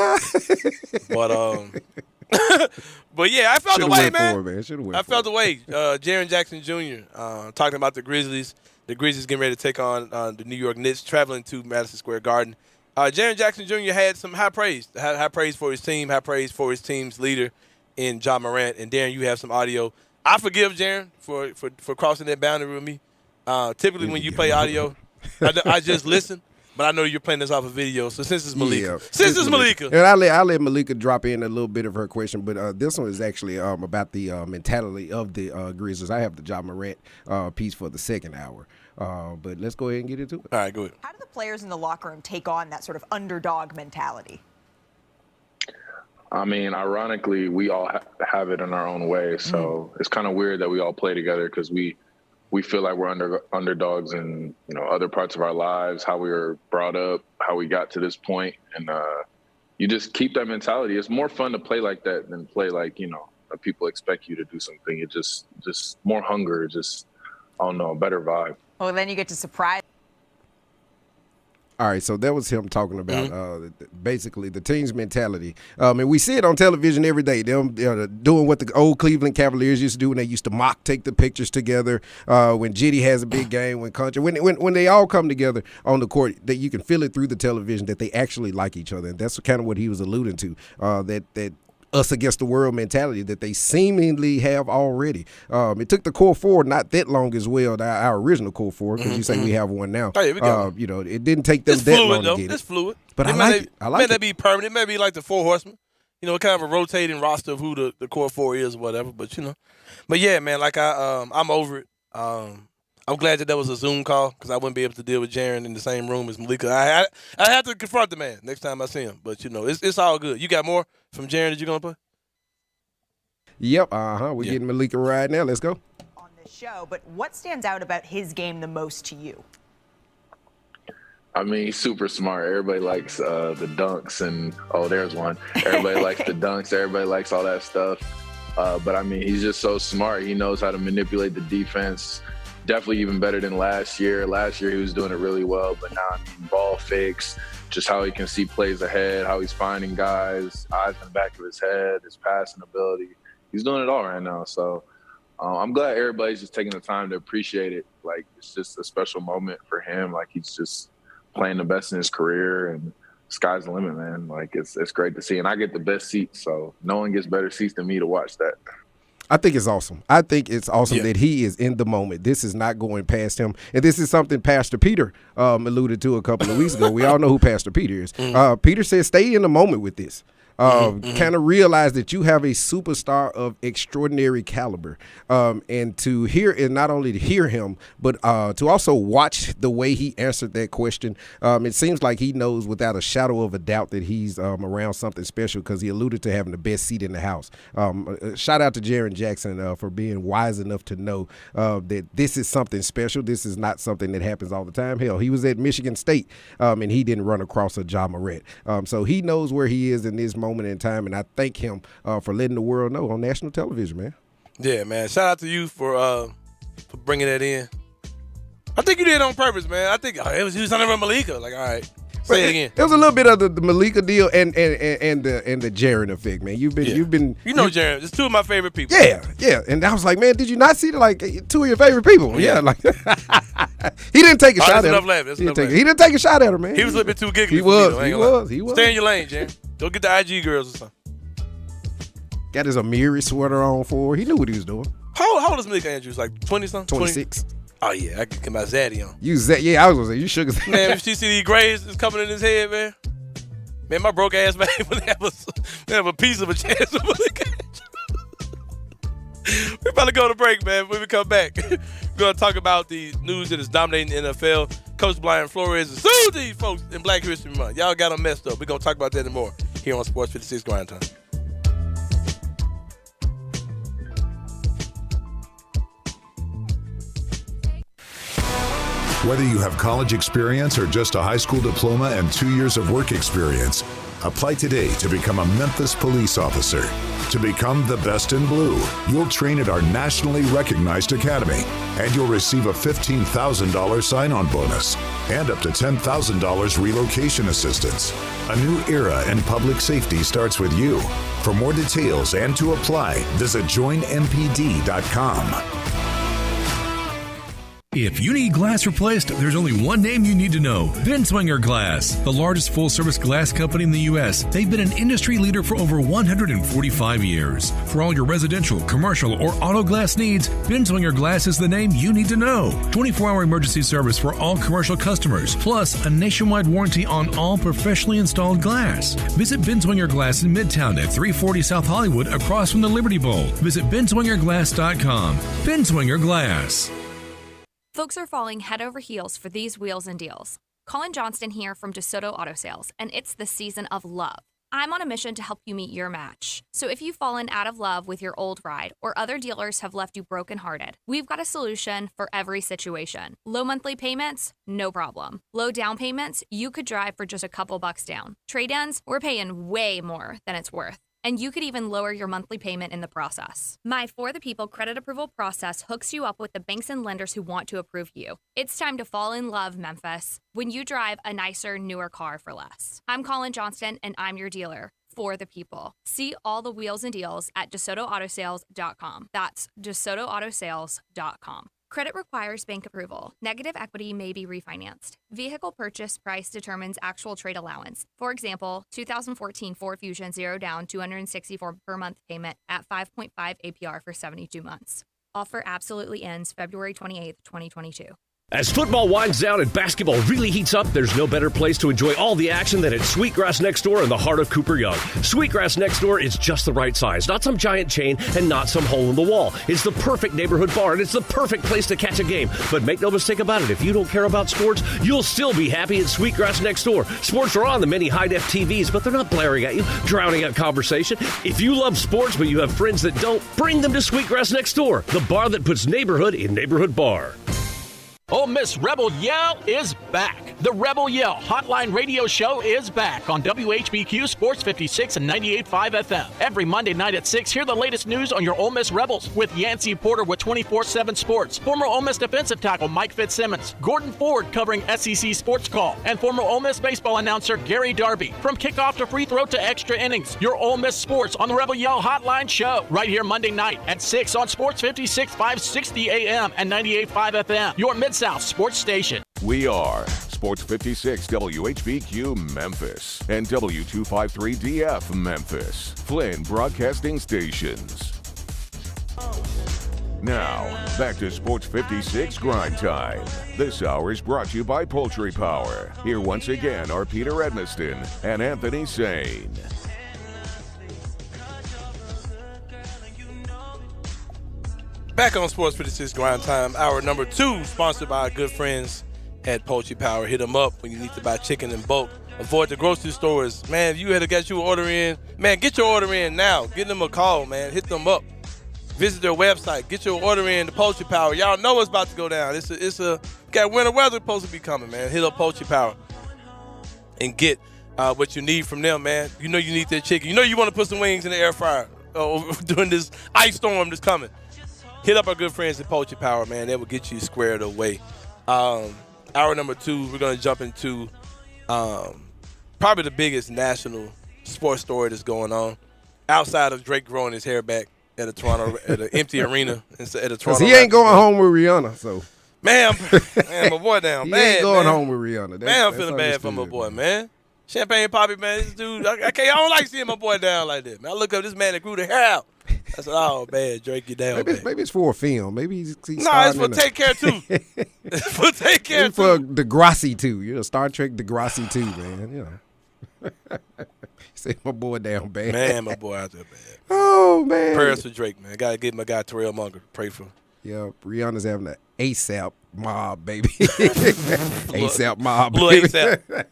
But yeah, I felt the way, man. I felt the way. Jaren Jackson Jr. Talking about the Grizzlies. The Grizzlies getting ready to take on the New York Knicks, traveling to Madison Square Garden. Jaren Jackson Jr. had some high praise for his team, high praise for his team's leader in John Morant. And Darren, you have some audio. I forgive Jaren for crossing that boundary with me. Typically when you play audio, I just listen. but I know you're playing this off a video. So since it's Malika, and I'll let Malika drop in a little bit of her question, but this one is actually about the mentality of the Grizzlies. I have the Ja Morant piece for the second hour, but let's go ahead and get into it. All right, go ahead. How do the players in the locker room take on that sort of underdog mentality? I mean, ironically, we all have it in our own way. So it's kind of weird that we all play together because we feel like we're underdogs in, other parts of our lives, how we were brought up, how we got to this point. And you just keep that mentality. It's more fun to play like that than play like, people expect you to do something. It just more hunger, just, I don't know, a better vibe. Well, then you get to surprise. All right, so that was him talking about basically the team's mentality. And we see it on television every day. Them doing what the old Cleveland Cavaliers used to do when they used to take the pictures together. When Jitty has a big game, when they all come together on the court, that you can feel it through the television that they actually like each other. And that's kind of what he was alluding to, that us against the world mentality that they seemingly have already. It took the core four not that long as well, our original core four, because you say we have one now. Oh, yeah, we got it didn't take them that long to get it. It's fluid. But I like it. May that be permanent. It may be like the Four Horsemen. Kind of a rotating roster of who the core four is or whatever. But, But, yeah, man, like I'm over it. I'm glad that was a Zoom call because I wouldn't be able to deal with Jaren in the same room as Malika. I have to confront the man next time I see him. But, it's all good. You got more from Jaren that you're going to play? Yep. We're getting Malika right now. Let's go. On this show, but what stands out about his game the most to you? I mean, he's super smart. Everybody likes the dunks and, there's one. Everybody likes the dunks. Everybody likes all that stuff. But, I mean, he's just so smart. He knows how to manipulate the defense. Definitely even better than last year. Last year he was doing it really well, but now, ball fakes, just how he can see plays ahead, how he's finding guys, eyes in the back of his head, his passing ability. He's doing it all right now. So I'm glad everybody's just taking the time to appreciate it. Like, it's just a special moment for him. Like, he's just playing the best in his career, and sky's the limit, man. Like, it's great to see. And I get the best seats, so no one gets better seats than me to watch that. I think it's awesome. That he is in the moment. This is not going past him. And this is something Pastor Peter alluded to a couple of weeks ago. We all know who Pastor Peter is. Peter says stay in the moment with this. Kind of realize that you have a superstar of extraordinary caliber, and to hear, and not only to hear him, but to also watch the way he answered that question. It seems like he knows without a shadow of a doubt that he's around something special, because he alluded to having the best seat in the house. Shout out to Jaren Jackson for being wise enough to know that this is something special. This is not something that happens all the time. Hell, he was at Michigan State, and he didn't run across a Ja Morant. So he knows where he is in this moment in time, and I thank him for letting the world know on national television, man. Yeah, man. Shout out to you for bringing that in. I think you did it on purpose, man. I think he was under Malika. Like, all right, say it again. There was a little bit of the Malika deal and the Jaren effect, man. You've been Jaren. It's two of my favorite people. Yeah. And I was like, man, did you not see two of your favorite people? Yeah, like he didn't take a shot at him. He didn't take a shot at him, man. He was a little bit too giggly. He was. Stay in your lane, Jaren. Don't get the IG girls or something. Got his Amiri sweater on for. He knew what he was doing. How old is Malika Andrews? Like 20-something? 26. Oh, yeah. I can get my Zaddy on. Yeah, I was going to say, you shook his head. Man, if she see these grays is coming in his head, man. Man, my broke ass man would have a piece of a chance of Malika Andrews. We're about to go to break, man. When we come back, we're going to talk about the news that is dominating the NFL. Coach Brian Flores is sued these folks in Black History Month. Y'all got them messed up. We're going to talk about that and more here on Sports 56 Grindtime. Whether you have college experience or just a high school diploma and 2 years of work experience, apply today to become a Memphis police officer. To become the best in blue, you'll train at our nationally recognized academy, and you'll receive a $15,000 sign-on bonus and up to $10,000 relocation assistance. A new era in public safety starts with you. For more details and to apply, visit joinmpd.com. If you need glass replaced, there's only one name you need to know. Binswanger Glass, the largest full-service glass company in the U.S. They've been an industry leader for over 145 years. For all your residential, commercial, or auto glass needs, Binswanger Glass is the name you need to know. 24-hour emergency service for all commercial customers, plus a nationwide warranty on all professionally installed glass. Visit Binswanger Glass in Midtown at 340 South Hollywood across from the Liberty Bowl. Visit binswingerglass.com. Binswanger Glass. Folks are falling head over heels for these wheels and deals. Colin Johnston here from DeSoto Auto Sales, and it's the season of love. I'm on a mission to help you meet your match. So if you've fallen out of love with your old ride or other dealers have left you brokenhearted, we've got a solution for every situation. Low monthly payments? No problem. Low down payments? You could drive for just a couple bucks down. Trade-ins? We're paying way more than it's worth. And you could even lower your monthly payment in the process. My For the People credit approval process hooks you up with the banks and lenders who want to approve you. It's time to fall in love, Memphis, when you drive a nicer, newer car for less. I'm Colin Johnston, and I'm your dealer. For the People. See all the wheels and deals at DeSotoAutosales.com. That's DeSotoAutosales.com. Credit requires bank approval. Negative equity may be refinanced. Vehicle purchase price determines actual trade allowance. For example, 2014 Ford Fusion 0 down, $264 per month payment at 5.5 APR for 72 months. Offer absolutely ends February 28th, 2022. As football winds down and basketball really heats up, there's no better place to enjoy all the action than at Sweetgrass Next Door in the heart of Cooper Young. Sweetgrass Next Door is just the right size, not some giant chain and not some hole in the wall. It's the perfect neighborhood bar, and it's the perfect place to catch a game. But make no mistake about it, if you don't care about sports, you'll still be happy at Sweetgrass Next Door. Sports are on the many high-def TVs, but they're not blaring at you, drowning out conversation. If you love sports but you have friends that don't, bring them to Sweetgrass Next Door, the bar that puts neighborhood in neighborhood bar. Ole Miss Rebel Yell is back. The Rebel Yell Hotline Radio Show is back on WHBQ Sports 56 and 98.5 FM. Every Monday night at 6, hear the latest news on your Ole Miss Rebels with Yancey Porter with 24/7 Sports, former Ole Miss defensive tackle Mike Fitzsimmons, Gordon Ford covering SEC Sports Call, and former Ole Miss baseball announcer Gary Darby. From kickoff to free throw to extra innings, your Ole Miss Sports on the Rebel Yell Hotline Show right here Monday night at 6 on Sports 56 560 AM and 98.5 FM. Your Mid-South Sports Station. We are Sports 56 WHBQ Memphis and W253DF Memphis, Flynn Broadcasting Stations. Now, back to Sports 56 Grind Time. This hour is brought to you by Poultry Power. Here once again are Peter Edmiston and Anthony Sain. Back on Sports 56 Grind Time, hour number 2, sponsored by our good friends at Poultry Power. Hit them up when you need to buy chicken in bulk. Avoid the grocery stores. Man, if you had to get your order in, man, get your order in now. Give them a call, man. Hit them up. Visit their website. Get your order in to Poultry Power. Y'all know what's about to go down. Got winter weather supposed to be coming, man. Hit up Poultry Power and get what you need from them, man. You know you need that chicken. You know you want to put some wings in the air fryer during this ice storm that's coming. Hit up our good friends at Poultry Power, man. They will get you squared away. Hour number 2, we're going to jump into probably the biggest national sports story that's going on outside of Drake growing his hair back at an empty arena at a Toronto. He ain't going home with Rihanna, so. Man, my boy down he bad. Ain't going man. home with Rihanna. Man, I'm feeling bad for my boy, man. Champagne Poppy, man. This dude, I don't like seeing my boy down like that, man. I look up this man that grew the hair out. I said, oh, man, Drake, you down, maybe it's for a film. Maybe he's it's for Take Care, too. It's for Take Care, too. For Degrassi, too. You know, Star Trek Degrassi, too, man. You know. Say my boy down bad. Man, my boy out there bad. Oh, man. Prayers for Drake, man. Got to get my guy Terrell Munger to pray for him. Yeah, Rihanna's having an ASAP mob, baby. ASAP mob, baby. Little ASAP.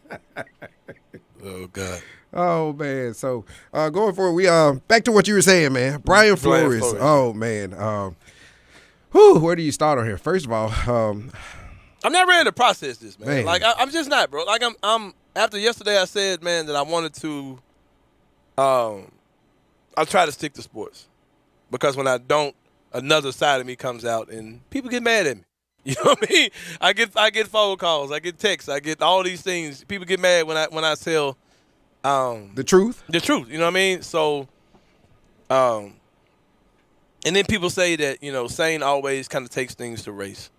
Oh, God. Oh, man. So, going forward, we back to what you were saying, man. Brian Flores. Oh, man. Where do you start on here? First of all, I'm not ready to process this, man. Like, I'm just not, bro. Like, I'm after yesterday I said, man, that I wanted to I'll try to stick to sports. Because when I don't, another side of me comes out and people get mad at me. You know what I mean? I get phone calls, I get texts, I get all these things. People get mad when I tell the truth. The truth, you know what I mean? So and then people say that, you know, Sain always kind of takes things to race.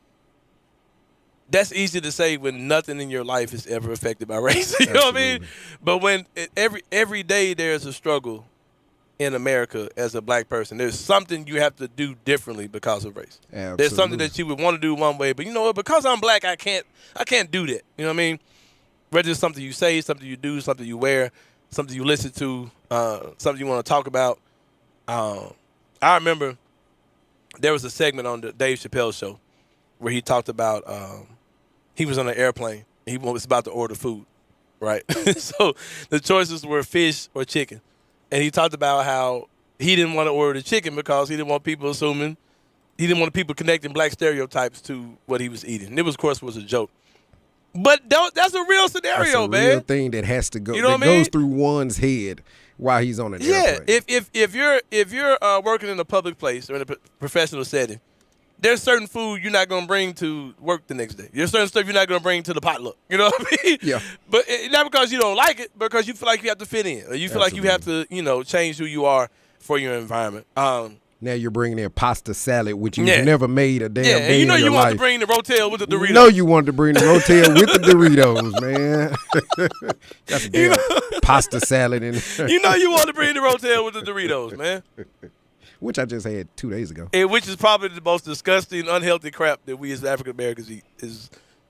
that's easy to say when nothing in your life is ever affected by race. You know what I mean? But when every day there's a struggle in America as a black person, there's something you have to do differently because of race. Absolutely. There's something that you would want to do one way, but you know what? Because I'm black, I can't do that. You know what I mean? Whether it's something you say, something you do, something you wear, something you listen to, something you want to talk about. I remember there was a segment on the Dave Chappelle show where he talked about he was on an airplane. He was about to order food, right? So the choices were fish or chicken. And he talked about how he didn't want to order the chicken because he didn't want people assuming, he didn't want people connecting black stereotypes to what he was eating. It was, of course, was a joke. But that's a real scenario, man. That's a real thing that has to go. You know that what I mean? goes through one's head while he's on an airplane. If you're working in a public place or in a professional setting, there's certain food you're not going to bring to work the next day. There's certain stuff you're not going to bring to the potluck. You know what I mean? Yeah. But not because you don't like it, because you feel like you have to fit in, or you feel like you have to, change who you are for your environment. Now you're bringing in pasta salad, which you've never made a damn day and you know in you your want life. to bring the Rotel with the Doritos. You know you wanted to bring the Rotel with the Doritos, man. That's a damn pasta salad in there. You know you want to bring the Rotel with the Doritos, man. Which I just had 2 days ago. And which is probably the most disgusting, unhealthy crap that we as African Americans eat.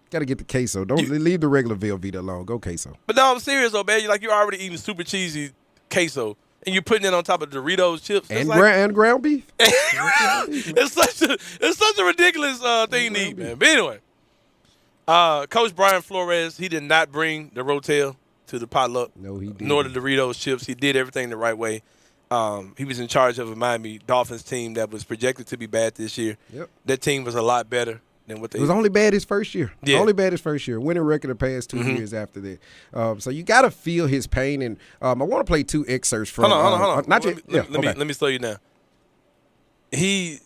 Got to get the queso. Don't leave the regular Velveeta alone. Go queso. But no, I'm serious though, man. You're already eating super cheesy queso, and you're putting it on top of Doritos chips and ground beef. It's such a ridiculous thing to eat, man. But anyway, Coach Brian Flores, he did not bring the Rotel to the potluck. No, he didn't. Nor the Doritos chips. He did everything the right way. He was in charge of a Miami Dolphins team that was projected to be bad this year. Yep. That team was a lot better than what they. It was only bad his first year. Yeah. Only bad his first year. Winning record the past 2 years after that. So you got to feel his pain. And I want to play 2 excerpts from. Hold on. Not yet. Let me slow you down. He's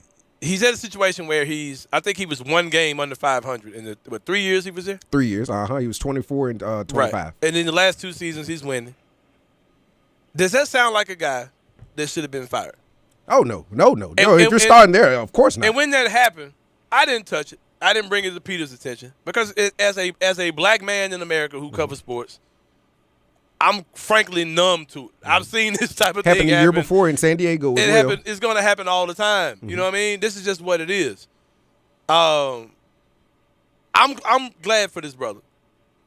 at a situation where I think he was 1 game under 500 in the 3 years he was there. 3 years. He was 24 and 25. Right. And in the last 2 seasons he's winning. Does that sound like a guy that should have been fired? Oh no! If you're starting there, of course not. And when that happened, I didn't touch it. I didn't bring it to Peter's attention because as a black man in America who covers sports, I'm frankly numb to it. I've seen this type of thing happened a year before in San Diego as well. It's going to happen all the time. You know what I mean? This is just what it is. I'm glad for this brother.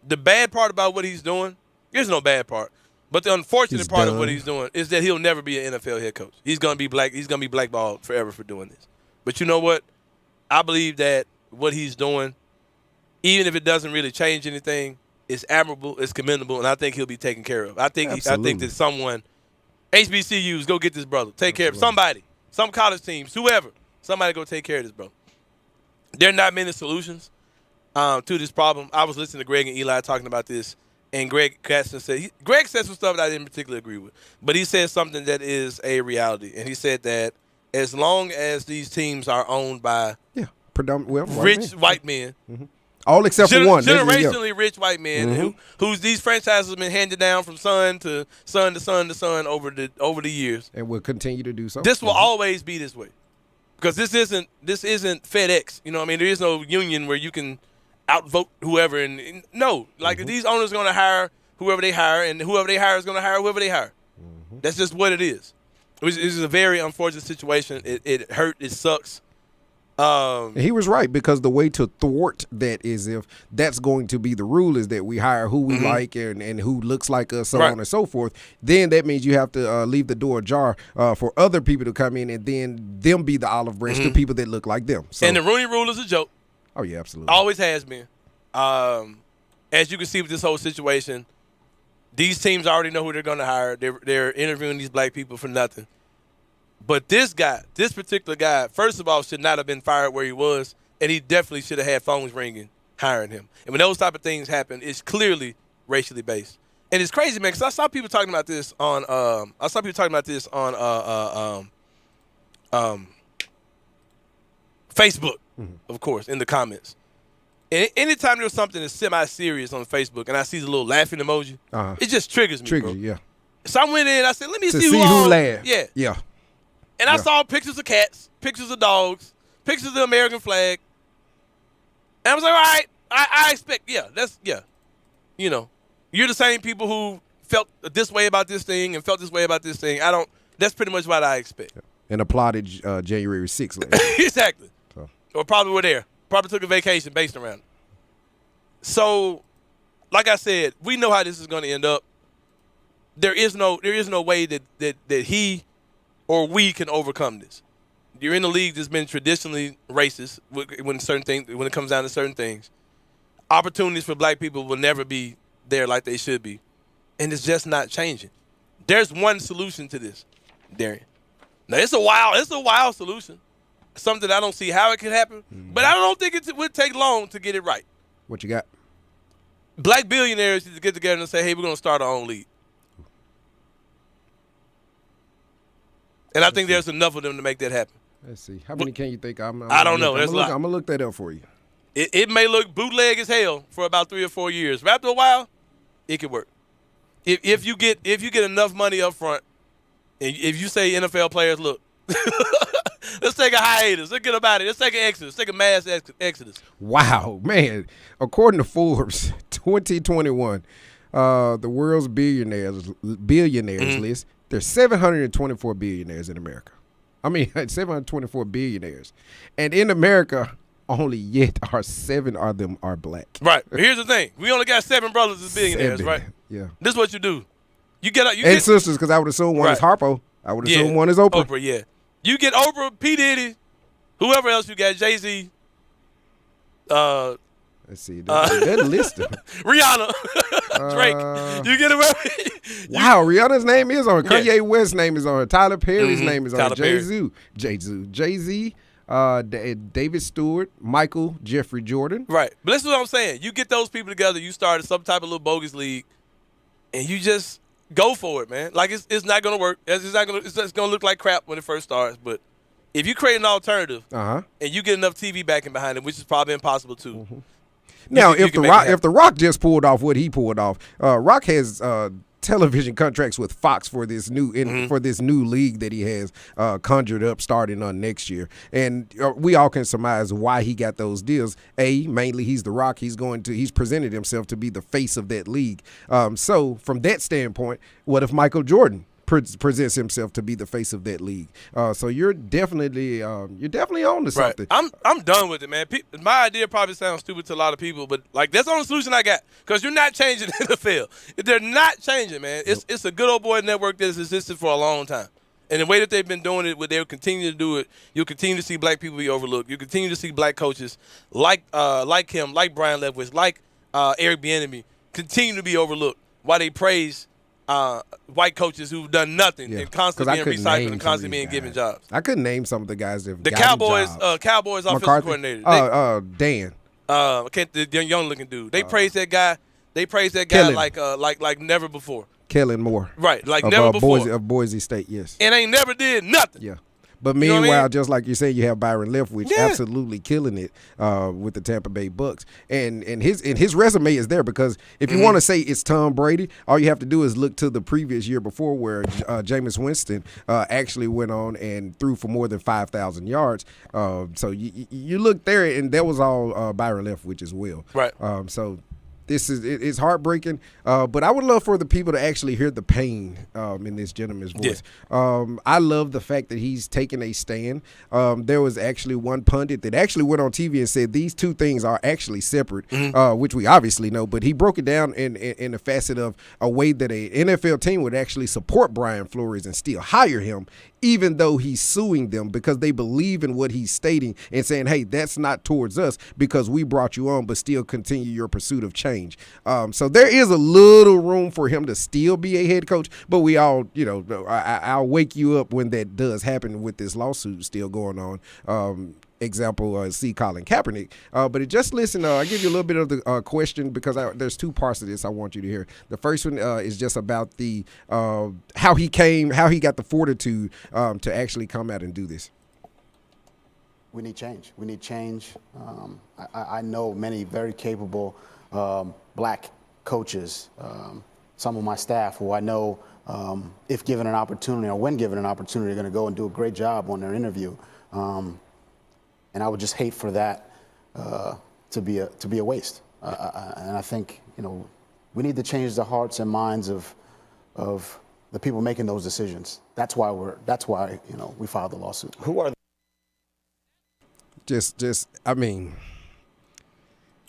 The bad part about what he's doing, there's no bad part. But the unfortunate part of what he's doing is that he'll never be an NFL head coach. He's gonna be blackballed forever for doing this. But you know what? I believe that what he's doing, even if it doesn't really change anything, is admirable, it's commendable, and I think he'll be taken care of. I think that someone, HBCUs, go get this brother. Take care of somebody, some college teams, whoever. Somebody go take care of this brother. There are not many solutions to this problem. I was listening to Greg and Eli talking about this. And Greg said some stuff that I didn't particularly agree with. But he said something that is a reality. And he said that as long as these teams are owned by rich white men. All except for one. Generationally rich white men whose these franchises have been handed down from son to son to son to son over the years. And will continue to do so. This will always be this way. Because this isn't FedEx. You know what I mean? There is no union where you can outvote whoever, and no, like these owners are going to hire whoever they hire, and whoever they hire is going to hire whoever they hire. That's just what it is. This is a very unfortunate situation. It hurt. It sucks. He was right, because the way to thwart that is if that's going to be the rule, is that we hire who we like and who looks like us, so on and so forth. Then that means you have to leave the door ajar for other people to come in, and then them be the olive branch to people that look like them. So. And the Rooney Rule is a joke. Oh, yeah, absolutely. Always has been. As you can see with this whole situation, these teams already know who they're going to hire. They're interviewing these black people for nothing. But this particular guy, first of all, should not have been fired where he was, and he definitely should have had phones ringing hiring him. And when those type of things happen, it's clearly racially based. And it's crazy, man, because I saw people talking about this on Facebook. Of course, in the comments. And anytime there's something that's semi-serious on Facebook and I see the little laughing emoji, it just triggers me, bro. Yeah. So I went in, I said, let me see who laughed. Yeah. Yeah. And I saw pictures of cats, pictures of dogs, pictures of the American flag. And I was like, all right, I expect, you know, you're the same people who felt this way about this thing and felt this way about this thing. That's pretty much what I expect. And applauded January 6th last year. Exactly. So. Or probably were there. Probably took a vacation based around it. So, like I said, we know how this is going to end up. There is no way that he or we can overcome this. You're in a league that's been traditionally racist when it comes down to certain things. Opportunities for black people will never be there like they should be. And it's just not changing. There's one solution to this, Darian. Now, it's a wild solution. Something I don't see how it could happen, but I don't think it would take long to get it right. What you got? Black billionaires need to get together and say, hey, we're going to start our own league. And I think there's enough of them to make that happen. Let's see. How many can you think? I don't know. I'm going to look that up for you. It may look bootleg as hell for about 3 or 4 years. But after a while, it could work. If you get enough money up front, and if you say NFL players, look, let's take a hiatus. Let's get about it. Let's take an exodus. Let's take a mass exodus. Wow, man. According to Forbes 2021, the world's billionaires list, there's 724 billionaires in America. 724 billionaires. And in America, only yet 7 of them are black. Right. Here's the thing. We only got 7 brothers as billionaires, 7. right? Yeah. This is what you do. You sisters, because I would assume one is Harpo. I would assume one is Oprah. Oprah, yeah. You get Oprah, P. Diddy, whoever else you got, Jay-Z. Let's see. That list them. Rihanna. Drake. You get it. Wow, Rihanna's name is on it. Kanye West's name is on it. Tyler Perry's name is on it. Jay-Z. David Stewart, Michael Jeffrey Jordan. Right. But this is what I'm saying. You get those people together, you start some type of little bogus league, and you just go for it, man. Like, it's not going to work. It's just going to look like crap when it first starts. But if you create an alternative and you get enough TV backing behind it, which is probably impossible too. Now, if The Rock just pulled off what he pulled off, Rock has television contracts with Fox for this new league that he has conjured up starting on next year, and we all can surmise why he got those deals. Mainly he's The Rock. He's presented himself to be the face of that league. So from that standpoint, what if Michael Jordan presents himself to be the face of that league? So you're definitely on to something. Right. I'm done with it, man. My idea probably sounds stupid to a lot of people, but like that's the only solution I got, because you're not changing the NFL. They're not changing, man. It's a good old boy network that has existed for a long time. And the way that they've been doing it, they'll continue to do it. You'll continue to see black people be overlooked. You'll continue to see black coaches like him, like Brian Leftwich, like Eric Bieniemy, continue to be overlooked while they praise white coaches who've done nothing and constantly being recycled and constantly being given jobs. I couldn't name some of the guys that the Cowboys offensive coordinator. Dan. The young looking dude. They praise that guy. They praise that guy like never before. Kellen Moore. Right, like never before. Of Boise State, yes. And ain't never did nothing. Yeah. But meanwhile, just like you said, you have Byron Leftwich absolutely killing it with the Tampa Bay Bucks, and his resume is there, because if you want to say it's Tom Brady, all you have to do is look to the previous year before, where Jameis Winston actually went on and threw for more than 5,000 yards. So you look there, and that was all Byron Leftwich as well. Right. So. It's heartbreaking, but I would love for the people to actually hear the pain in this gentleman's voice. Yeah. I love the fact that he's taking a stand. There was actually one pundit that actually went on TV and said these two things are actually separate, which we obviously know, but he broke it down in the facet of a way that a NFL team would actually support Brian Flores and still hire him, even though he's suing them, because they believe in what he's stating and saying, hey, that's not towards us because we brought you on, but still continue your pursuit of change. So there is a little room for him to still be a head coach, but we all, I'll wake you up when that does happen with this lawsuit still going on. Example, see Colin Kaepernick. But just listen, I'll give you a little bit of the question, because there's two parts of this I want you to hear. The first one is just about the how he got the fortitude to actually come out and do this. We need change. We need change. I know many very capable black coaches, some of my staff who I know, if given an opportunity or when given an opportunity, are going to go and do a great job on their interview. And I would just hate for that to be a waste. And I think we need to change the hearts and minds of the people making those decisions. That's why we filed the lawsuit. Who are I mean,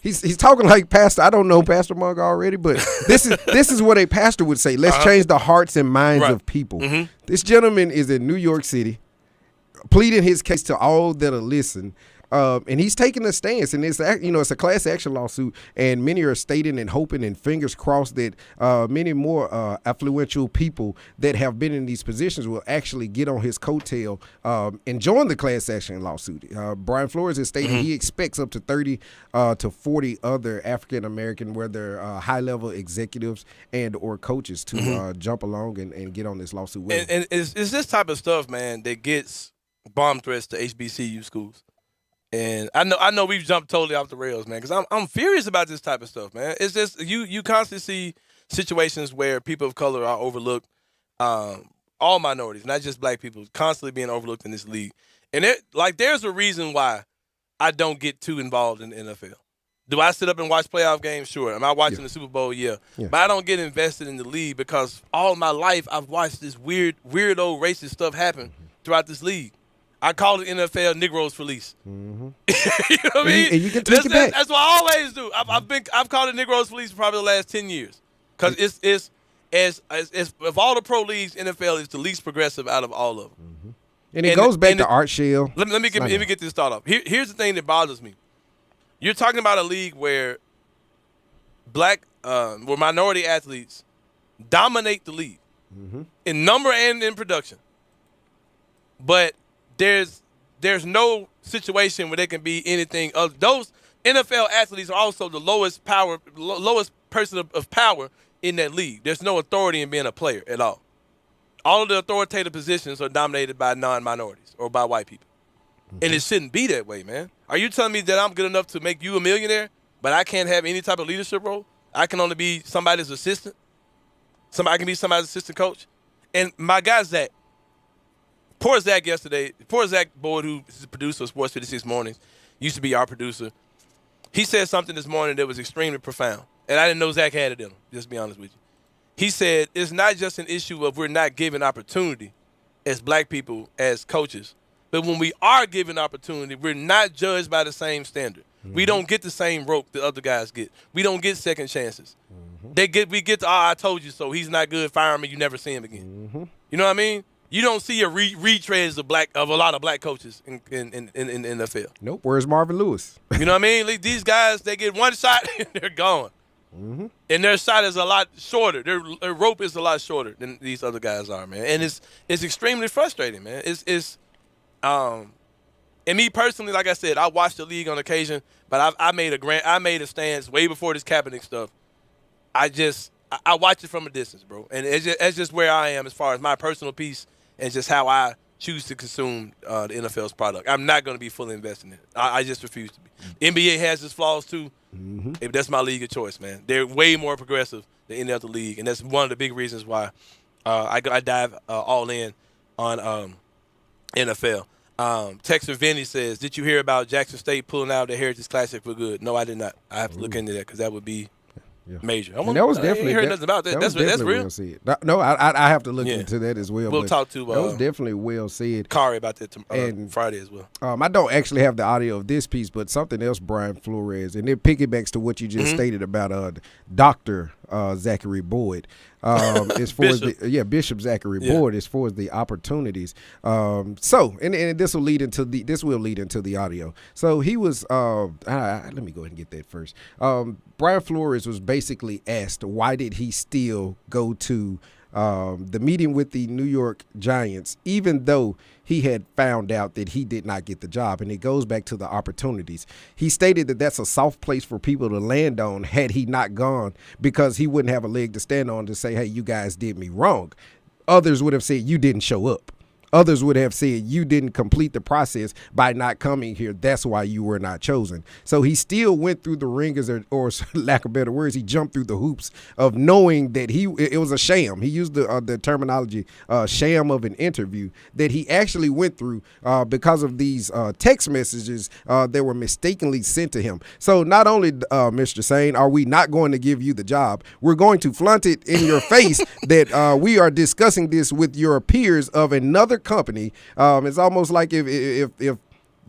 he's talking like pastor. I don't know Pastor Monk already, but this is what a pastor would say. Let's change the hearts and minds of people. Mm-hmm. This gentleman is in New York City, pleading his case to all that are listening. And he's taking a stance, and it's a class action lawsuit, and many are stating and hoping and fingers crossed that many more affluential people that have been in these positions will actually get on his coattail and join the class action lawsuit. Brian Flores has stated he expects up to 30 to 40 other African American, whether high level executives and or coaches, to jump along and get on this lawsuit with him. And it's this type of stuff, man, that gets bomb threats to HBCU schools. And I know we've jumped totally off the rails, man, because I'm furious about this type of stuff, man. It's just you constantly see situations where people of color are overlooked, all minorities, not just black people, constantly being overlooked in this league. And there's a reason why I don't get too involved in the NFL. Do I sit up and watch playoff games? Sure. Am I watching the Super Bowl? Yeah. But I don't get invested in the league because all my life I've watched this weirdo racist stuff happen throughout this league. I call it NFL Negroes for lease. Mm-hmm. You know what I mean? And you can take it back. That's what I always do. I've called it Negroes for lease for probably the last 10 years because it's of all the pro leagues, NFL is the least progressive out of all of them. Mm-hmm. And it goes back to Art Shell. Let me get this thought off. Here's the thing that bothers me. You're talking about a league where where minority athletes dominate the league in number and in production, but there's no situation where they can be anything other. Those NFL athletes are also the lowest person of power in that league. There's no authority in being a player at all. All of the authoritative positions are dominated by non-minorities or by white people. And it shouldn't be that way, man. Are you telling me that I'm good enough to make you a millionaire, but I can't have any type of leadership role? I can only be somebody's assistant? I can be somebody's assistant coach? And my guy, Zach, poor Zach Boyd, who is the producer of Sports 56 Mornings, used to be our producer. He said something this morning that was extremely profound. And I didn't know Zach had it in him, just to be honest with you. He said it's not just an issue of we're not given opportunity as black people, as coaches. But when we are given opportunity, we're not judged by the same standard. We don't get the same rope that other guys get. We don't get second chances. We get the, I told you so. He's not good. Fire him and you never see him again. You know what I mean? You don't see a retreads of a lot of black coaches in the NFL. Nope. Where's Marvin Lewis? You know what I mean? These guys, they get one shot and they're gone. And their shot is a lot shorter. Their rope is a lot shorter than these other guys are, man. And it's extremely frustrating, man. And me personally, like I said, I watch the league on occasion, but I made a stance way before this Kaepernick stuff. I watch it from a distance, bro. And it's just where I am as far as my personal piece and just how I choose to consume the NFL's product. I'm not going to be fully invested in it. I just refuse to be. NBA has its flaws too. That's my league of choice, man. They're way more progressive than any other league, and that's one of the big reasons why I dive all in on NFL. Texter Vinny says, did you hear about Jackson State pulling out the Heritage Classic for good? No, I did not. I have to look into that because that would be major. And that was definitely. I ain't heard nothing about that. That's real. Well said. No, I have to look into that as well. We'll talk to. That was definitely well said. Kari about that Friday as well. I don't actually have the audio of this piece, but something else, Brian Flores, and it piggybacks to what you just stated about Dr. Zachary Boyd. As far Bishop. as Bishop Zachary Boyd, as far as the opportunities. And this will lead into the audio. So he was. Let me go ahead and get that first. Brian Flores was basically asked why did he still go to the meeting with the New York Giants, even though he had found out that he did not get the job. And it goes back to the opportunities. He stated that that's a soft place for people to land on had he not gone, because he wouldn't have a leg to stand on to say, hey, you guys did me wrong. Others would have said, you didn't show up. Others would have said you didn't complete the process by not coming here. That's why you were not chosen. So he still went through the ringers, or lack of better words, he jumped through the hoops of knowing that it was a sham. He used the terminology sham of an interview that he actually went through because of these text messages that were mistakenly sent to him. So not only, Mr. Sain, are we not going to give you the job, we're going to flaunt it in your face that we are discussing this with your peers of another company. It's almost like if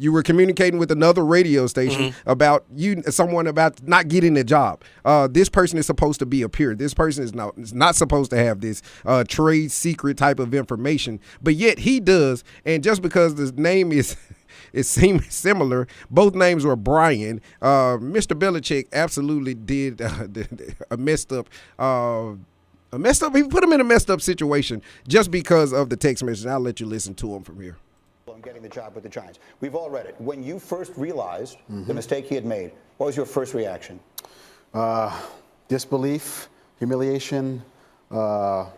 you were communicating with another radio station about someone about not getting the job. This person is supposed to be a peer. This person is not supposed to have this trade secret type of information, but yet he does. And just because the name it seems similar, both names were Brian. Mr. Belichick absolutely did a messed up. He put him in a messed up situation just because of the text message. I'll let you listen to him from here. I'm getting the job with the Giants. We've all read it. When you first realized the mistake he had made, what was your first reaction? Disbelief, humiliation. That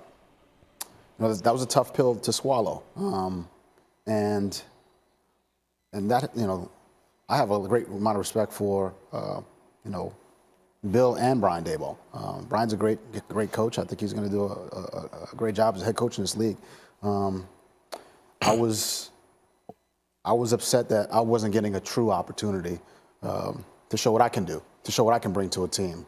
was a tough pill to swallow. And that, I have a great amount of respect for, Bill and Brian Daboll. Brian's a great coach. I think he's going to do a great job as a head coach in this league. I was upset that I wasn't getting a true opportunity to show what I can do, to show what I can bring to a team,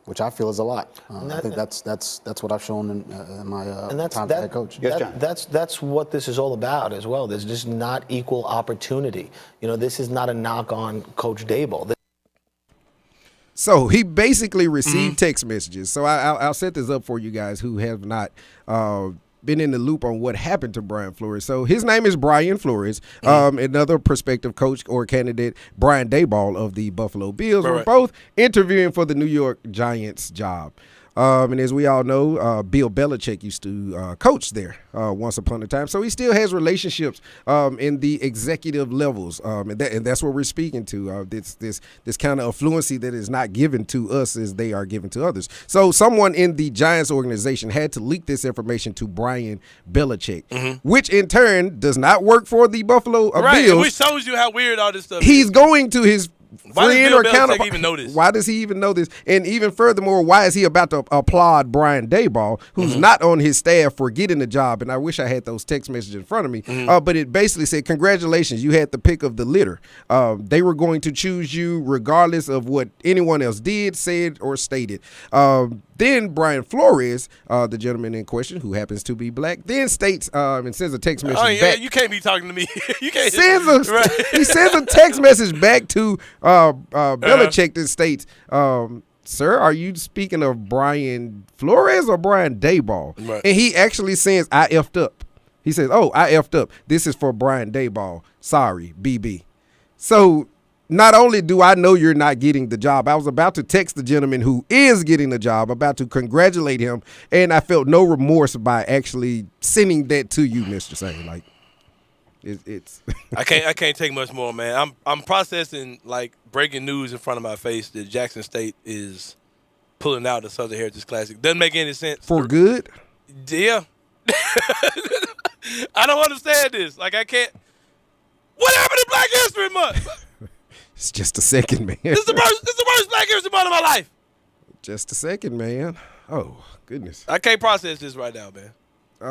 which I feel is a lot. I think that's what I've shown in my time as head coach. That's what this is all about as well. There's just not equal opportunity. This is not a knock on Coach Daboll. So he basically received text messages. So I'll set this up for you guys who have not been in the loop on what happened to Brian Flores. So his name is Brian Flores. Another prospective coach or candidate, Brian Daboll of the Buffalo Bills, were both interviewing for the New York Giants job. And as we all know, Bill Belichick used to coach there once upon a time. So he still has relationships in the executive levels. And that's what we're speaking to, this kind of affluency that is not given to us as they are given to others. So someone in the Giants organization had to leak this information to Brian Belichick, which in turn does not work for the Buffalo Bills. Which shows you how weird all this stuff He's is. going to his Why friend does or Bill counterpart. Belichick even know this? Why does he even know this? And even furthermore, why is he about to applaud Brian Daboll, who's not on his staff, for getting the job? And I wish I had those text messages in front of me. But it basically said, congratulations, you had the pick of the litter. They were going to choose you regardless of what anyone else did, said, or stated. Then Brian Flores, the gentleman in question, who happens to be black, then states and sends a text message back. You can't be talking to me. You can't. He sends a text message back to Belichick that states, sir, are you speaking of Brian Flores or Brian Daboll? Right. And he actually says, I effed up. He says, oh, I effed up. This is for Brian Daboll. Sorry, BB. So not only do I know you're not getting the job, I was about to text the gentleman who is getting the job, about to congratulate him, and I felt no remorse by actually sending that to you, Mr. Sain. Like, it's I can't take much more, man. I'm processing like breaking news in front of my face that Jackson State is pulling out the Southern Heritage Classic. Doesn't make any sense. For good? Yeah. I don't understand this. Like, I can't. What happened to Black History Month? It's just a second, man. This is the worst Black History Month of my life. Just a second, man. Oh, goodness. I can't process this right now, man.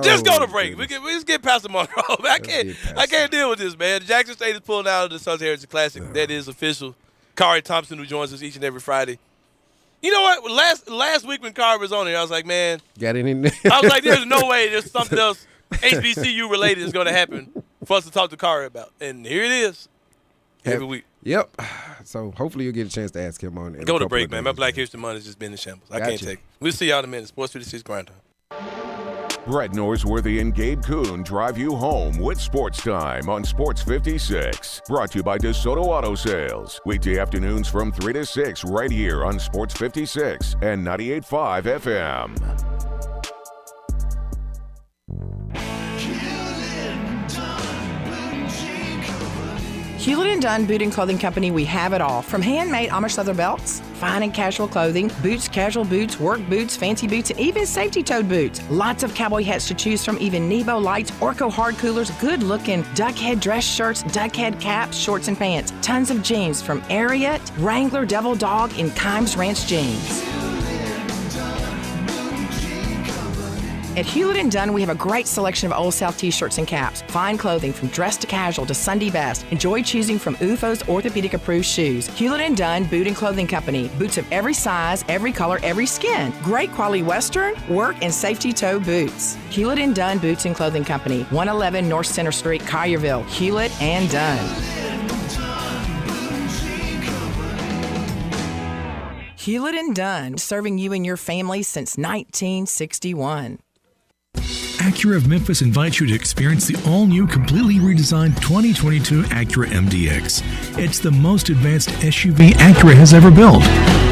Just go to break. We just get past the Monroe. I can't deal with this, man. Jackson State is pulling out of the Southern Heritage Classic. That is official. Kari Thompson, who joins us each and every Friday. You know what? Last week when Kari was on here, I was like, man. Got it in there. I was like, there's no way there's something else HBCU related is going to happen for us to talk to Kari about. And here it is. Every week. Yep. So hopefully you'll get a chance to ask him on it. Go to break, man. My Black History Month has just been in shambles. I can't take it. We'll see y'all in a minute. Sports 56 Grindtime. Brett Norsworthy and Gabe Kuhn drive you home with Sports Time on Sports 56. Brought to you by DeSoto Auto Sales. Weekday afternoons from 3 to 6 right here on Sports 56 and 98.5 FM. Hewlett & Dunn Boot and Clothing Company, we have it all. From handmade Amish leather belts, fine and casual clothing, boots, casual boots, work boots, fancy boots, and even safety-toed boots. Lots of cowboy hats to choose from, even Nebo lights, Orco hard coolers, good-looking duck head dress shirts, duck head caps, shorts, and pants. Tons of jeans from Ariat, Wrangler, Devil Dog, and Kimes Ranch jeans. At Hewlett & Dunn, we have a great selection of Old South t-shirts and caps. Fine clothing from dress to casual to Sunday best. Enjoy choosing from UFO's orthopedic-approved shoes. Hewlett & Dunn Boot and Clothing Company. Boots of every size, every color, every skin. Great quality Western, work, and safety toe boots. Hewlett & Dunn Boots and Clothing Company. 111 North Center Street, Collierville. Hewlett & Dunn. Hewlett & Dunn, serving you and your family since 1961. Acura of Memphis invites you to experience the all-new, completely redesigned 2022 Acura MDX. It's the most advanced SUV Acura has ever built.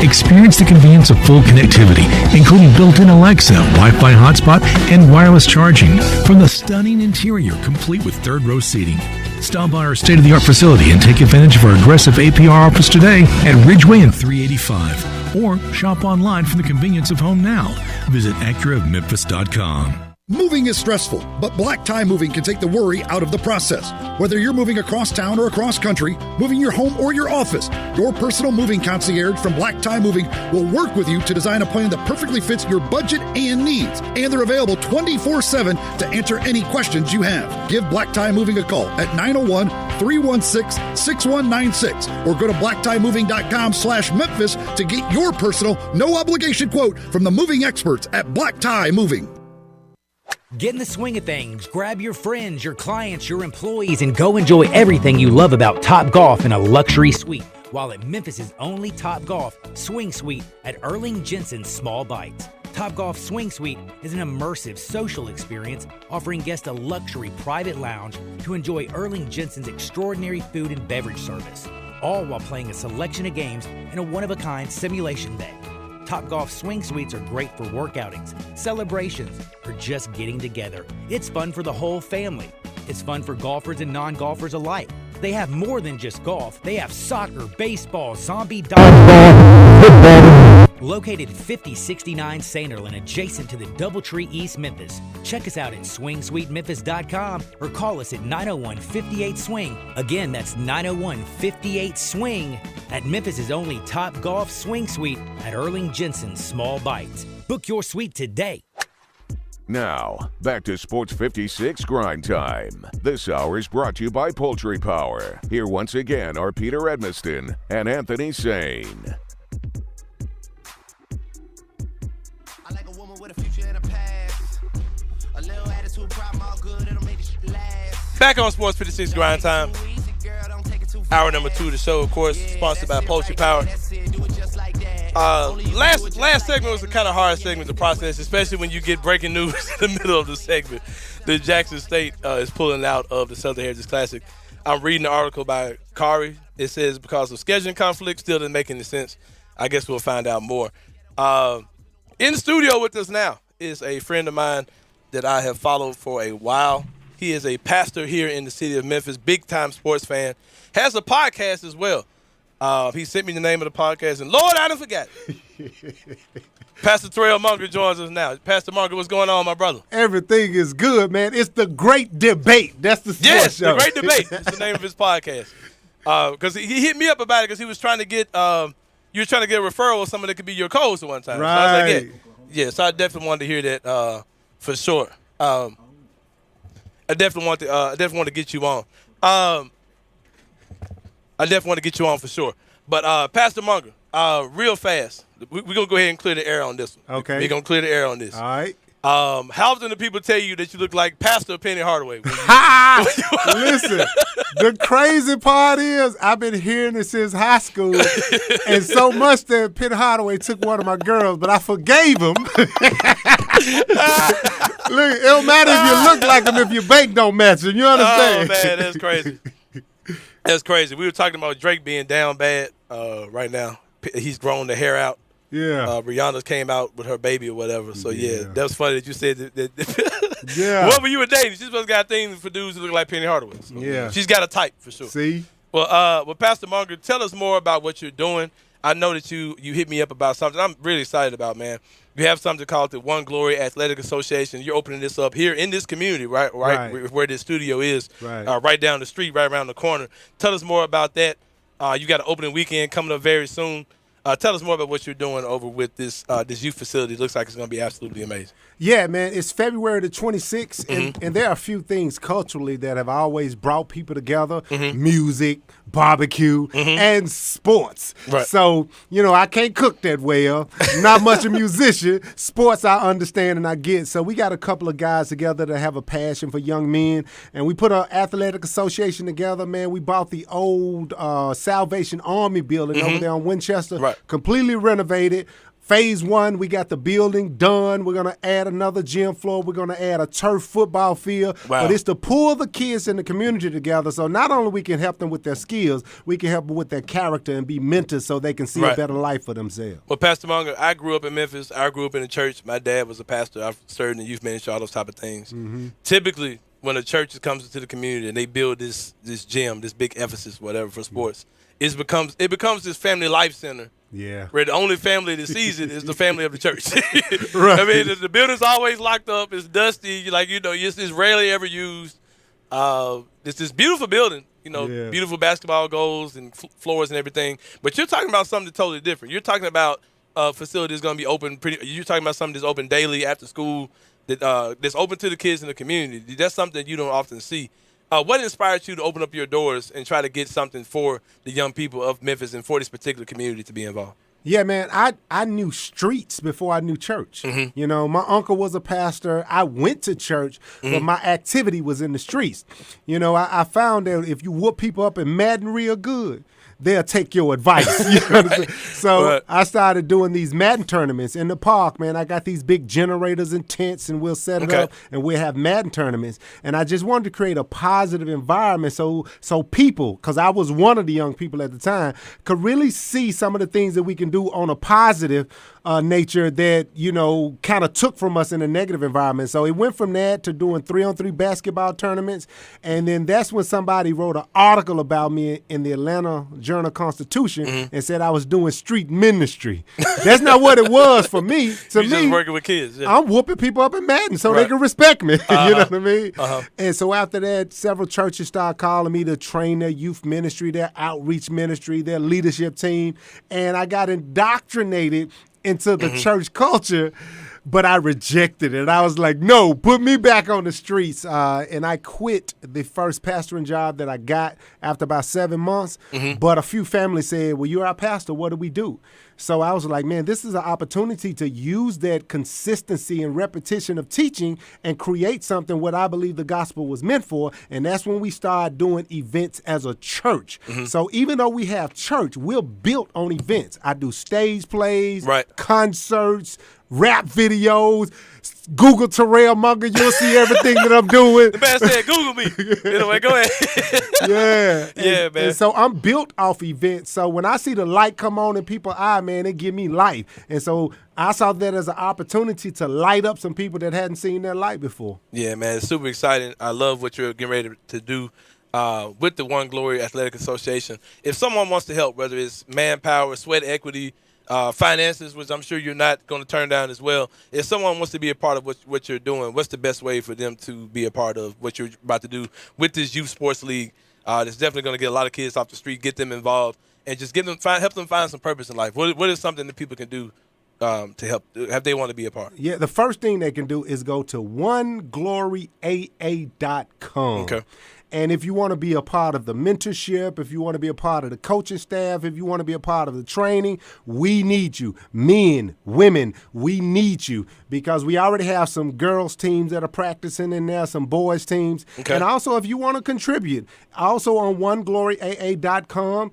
Experience the convenience of full connectivity, including built-in Alexa, Wi-Fi hotspot, and wireless charging. From the stunning interior, complete with third-row seating. Stop by our state-of-the-art facility and take advantage of our aggressive APR offers today at Ridgeway and 385. Or shop online from the convenience of home now. Visit AcuraofMemphis.com. Moving is stressful, but Black Tie Moving can take the worry out of the process. Whether you're moving across town or across country, moving your home or your office, your personal moving concierge from Black Tie Moving will work with you to design a plan that perfectly fits your budget and needs. And they're available 24/7 to answer any questions you have. Give Black Tie Moving a call at 901-316-6196 or go to blacktiemoving.com/Memphis to get your personal, no obligation quote from the moving experts at Black Tie Moving. Get in the swing of things, grab your friends, your clients, your employees, and go enjoy everything you love about Top Golf in a luxury suite. While at Memphis' only Top Golf Swing Suite at Erling Jensen's Small Bites. Top Golf Swing Suite is an immersive social experience offering guests a luxury private lounge to enjoy Erling Jensen's extraordinary food and beverage service, all while playing a selection of games in a one-of-a-kind simulation bay. Top Golf Swing Suites are great for work outings, celebrations, or just getting together. It's fun for the whole family. It's fun for golfers and non-golfers alike. They have more than just golf. They have soccer, baseball, zombie dodgeball, football. Located at 5069 Sainterland, adjacent to the Doubletree East Memphis. Check us out at SwingSuiteMemphis.com or call us at 901-58-SWING. Again, that's 901-58-SWING at Memphis' only Top Golf Swing Suite at Erling Jensen's Small Bites. Book your suite today. Now, back to Sports 56 Grind Time. This hour is brought to you by Poultry Power. Here once again are Peter Edmiston and Anthony Sain. Back on Sports 56 Grind Time. Hour number 2 of the show, of course, sponsored by Poultry Power. Last segment was a kind of hard segment to process, especially when you get breaking news in the middle of the segment. The Jackson State is pulling out of the Southern Heritage Classic. I'm reading the article by Kari. It says because of scheduling conflict, still doesn't make any sense. I guess we'll find out more. In the studio with us now is a friend of mine that I have followed for a while. He is a pastor here in the city of Memphis, big-time sports fan, has a podcast as well. He sent me the name of the podcast, and Lord, I done forgot. Pastor Terrell Munger joins us now. Pastor Munger, what's going on, my brother? Everything is good, man. It's the Great Debate. That's the sports show. The Great Debate. That's the name of his podcast. Because he hit me up about it because he was trying to get you were trying to get a referral of someone that could be your co-host at one time. Right. So I was like, yeah. So I definitely wanted to hear that for sure. I definitely want to get you on. I definitely want to get you on for sure. But Pastor Munger, real fast, we're going to go ahead and clear the air on this one. Okay. We're going to clear the air on this. All right. How often do people tell you that you look like Pastor Penny Hardaway? Listen, the crazy part is I've been hearing it since high school, and so much that Penny Hardaway took one of my girls, but I forgave him. Look, it don't matter if you look like him if your bake don't match him. You understand? Oh, man, that's crazy. That's crazy. We were talking about Drake being down bad right now. He's grown the hair out. Yeah. Rihanna came out with her baby or whatever. So, yeah, that was funny that you said that. Yeah. Whoever you were dating, she's supposed to got things for dudes who look like Penny Hardaway. So, yeah. She's got a type for sure. See? Well, Pastor Munger, tell us more about what you're doing. I know that you hit me up about something I'm really excited about, man. You have something called the One Glory Athletic Association. You're opening this up here in this community, right where this studio is, right down the street, right around the corner. Tell us more about that. You got an opening weekend coming up very soon. Tell us more about what you're doing over with this youth facility. It looks like it's going to be absolutely amazing. Yeah, man, it's February the 26th, and there are a few things culturally that have always brought people together, music, barbecue, and sports. Right. So, I can't cook that well, not much a musician. Sports I understand and I get. So we got a couple of guys together that have a passion for young men, and we put an athletic association together, man. We bought the old Salvation Army building over there on Winchester, completely renovated. Phase 1, we got the building done. We're going to add another gym floor. We're going to add a turf football field. Wow. But it's to pull the kids in the community together. So not only we can help them with their skills, we can help them with their character and be mentors so they can see a better life for themselves. Well, Pastor Munger, I grew up in Memphis. I grew up in the church. My dad was a pastor. I've served in the youth ministry, all those type of things. Typically, when a church comes into the community and they build this gym, this big emphasis, whatever, for sports, it becomes this family life center. Yeah. Where the only family that sees it is the family of the church. Right. I mean, the building's always locked up. It's dusty. It's rarely ever used. It's this beautiful building, beautiful basketball goals and floors and everything. But you're talking about something totally different. You're talking about a facility that's going to be open you're talking about something that's open daily after school, that's open to the kids in the community. That's something that you don't often see. What inspired you to open up your doors and try to get something for the young people of Memphis and for this particular community to be involved? Yeah, man, I knew streets before I knew church. My uncle was a pastor. I went to church, but my activity was in the streets. I found that if you whoop people up in Madden real good, they'll take your advice. You know what I'm saying? So I started doing these Madden tournaments in the park, man. I got these big generators and tents, and we'll set it up, and we'll have Madden tournaments. And I just wanted to create a positive environment so people, because I was one of the young people at the time, could really see some of the things that we can do on a positive nature that, kind of took from us in a negative environment. So it went from that to doing 3-on-3 basketball tournaments. And then that's when somebody wrote an article about me in the Atlanta Journal-Constitution and said I was doing street ministry. That's not what it was for me. To me, just working with kids. Yeah. I'm whooping people up in Madden so they can respect me. You know what I mean? And so after that, several churches started calling me to train their youth ministry, their outreach ministry, their leadership team. And I got indoctrinated into the church culture, but I rejected it. I was like, no, put me back on the streets. And I quit the first pastoring job that I got after about 7 months. But a few families said, well, you're our pastor. What do we do? So I was like, man, this is an opportunity to use that consistency and repetition of teaching and create something what I believe the gospel was meant for. And that's when we started doing events as a church. So even though we have church, we're built on events. I do stage plays, concerts, rap videos. Google Terrell Munger, you'll see everything that I'm doing. The man said, Google me. Anyway, go ahead. Yeah, man. And so I'm built off events. So when I see the light come on in people's eye, man, it give me life. And so I saw that as an opportunity to light up some people that hadn't seen that light before. Yeah, man, it's super exciting. I love what you're getting ready to do with the One Glory Athletic Association. If someone wants to help, whether it's manpower, sweat equity, finances, which I'm sure you're not going to turn down as well. If someone wants to be a part of what you're doing, what's the best way for them to be a part of what you're about to do with this youth sports league? That's definitely going to get a lot of kids off the street, get them involved, and just help them find some purpose in life. What is something that people can do to help if they want to be a part? Yeah, the first thing they can do is go to onegloryaa.com. Okay. And if you want to be a part of the mentorship, if you want to be a part of the coaching staff, if you want to be a part of the training, we need you. Men, women, we need you because we already have some girls teams that are practicing in there, some boys teams. Okay. And also if you want to contribute, also on onegloryaa.com,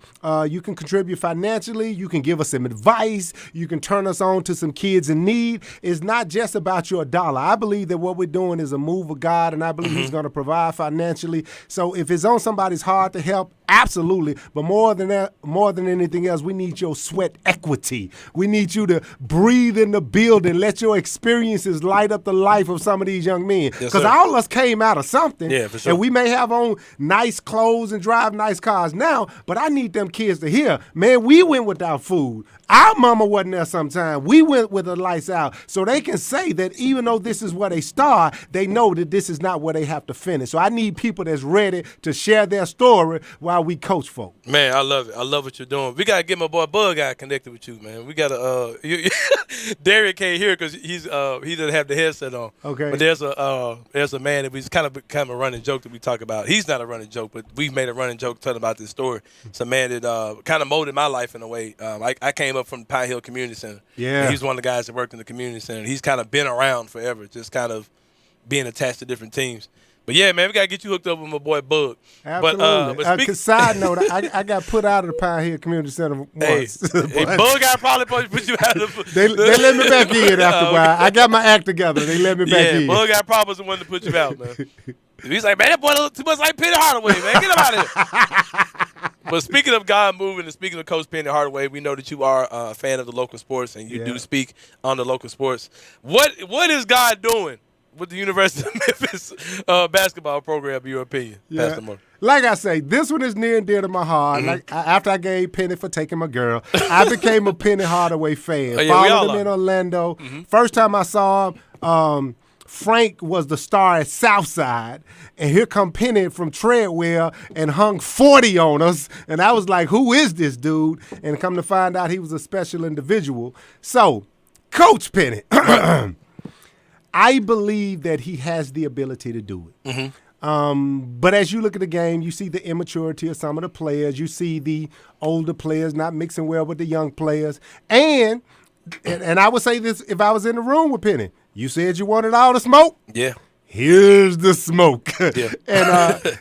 you can contribute financially. You can give us some advice. You can turn us on to some kids in need. It's not just about your dollar. I believe that what we're doing is a move of God, and I believe He's going to provide financially. So if it's on somebody's heart to help, absolutely. But more than that, more than anything else, we need your sweat equity. We need you to breathe in the building. Let your experiences light up the life of some of these young men. Because all of us came out of something. Yeah, for sure. And we may have on nice clothes and drive nice cars now, but I need them kids to hear, man, we went without food. Our mama wasn't there sometime. We went with the lights out. So they can say that even though this is where they start, they know that this is not where they have to finish. So I need people that's ready to share their story while we coach folk. Man, I love it. I love what you're doing. We got to get my boy Bug Guy connected with you, man. We got to Derek can't hear because he doesn't have the headset on. Okay. But there's a man that we kind of a running joke that we talk about. He's not a running joke, but we've made a running joke telling about this story. It's a man that kind of molded my life in a way. I came up from the Pine Hill Community Center. Yeah. He's one of the guys that worked in the community center. He's kind of been around forever, just kind of being attached to different teams. But yeah, man, we gotta get you hooked up with my boy Bug. Absolutely. But side note, I got put out of the Pine Hill Community Center once. Hey, Bug Guy probably put you out of the. They let me back in after a while. I got my act together. They let me back in. Yeah, Bug Guy probably was the one to put you out, man. He's like, man, that boy look too much like Penny Hardaway, man. Get him out of here. But speaking of God moving and speaking of Coach Penny Hardaway, we know that you are a fan of the local sports and you do speak on the local sports. What is God doing with the University of Memphis basketball program, in your opinion, Pastor Moore? Like I say, this one is near and dear to my heart. Like after I gave Penny for taking my girl, I became a Penny Hardaway fan. Followed him in Orlando. First time I saw him, Frank was the star at Southside, and here come Penny from Treadwell and hung 40 on us, and I was like, who is this dude? And come to find out he was a special individual. So, Coach Penny, I believe that he has the ability to do it. But as you look at the game, you see the immaturity of some of the players. You see the older players not mixing well with the young players. And I would say this if I was in the room with Penny. You said you wanted all the smoke? Yeah. Here's the smoke. Yeah.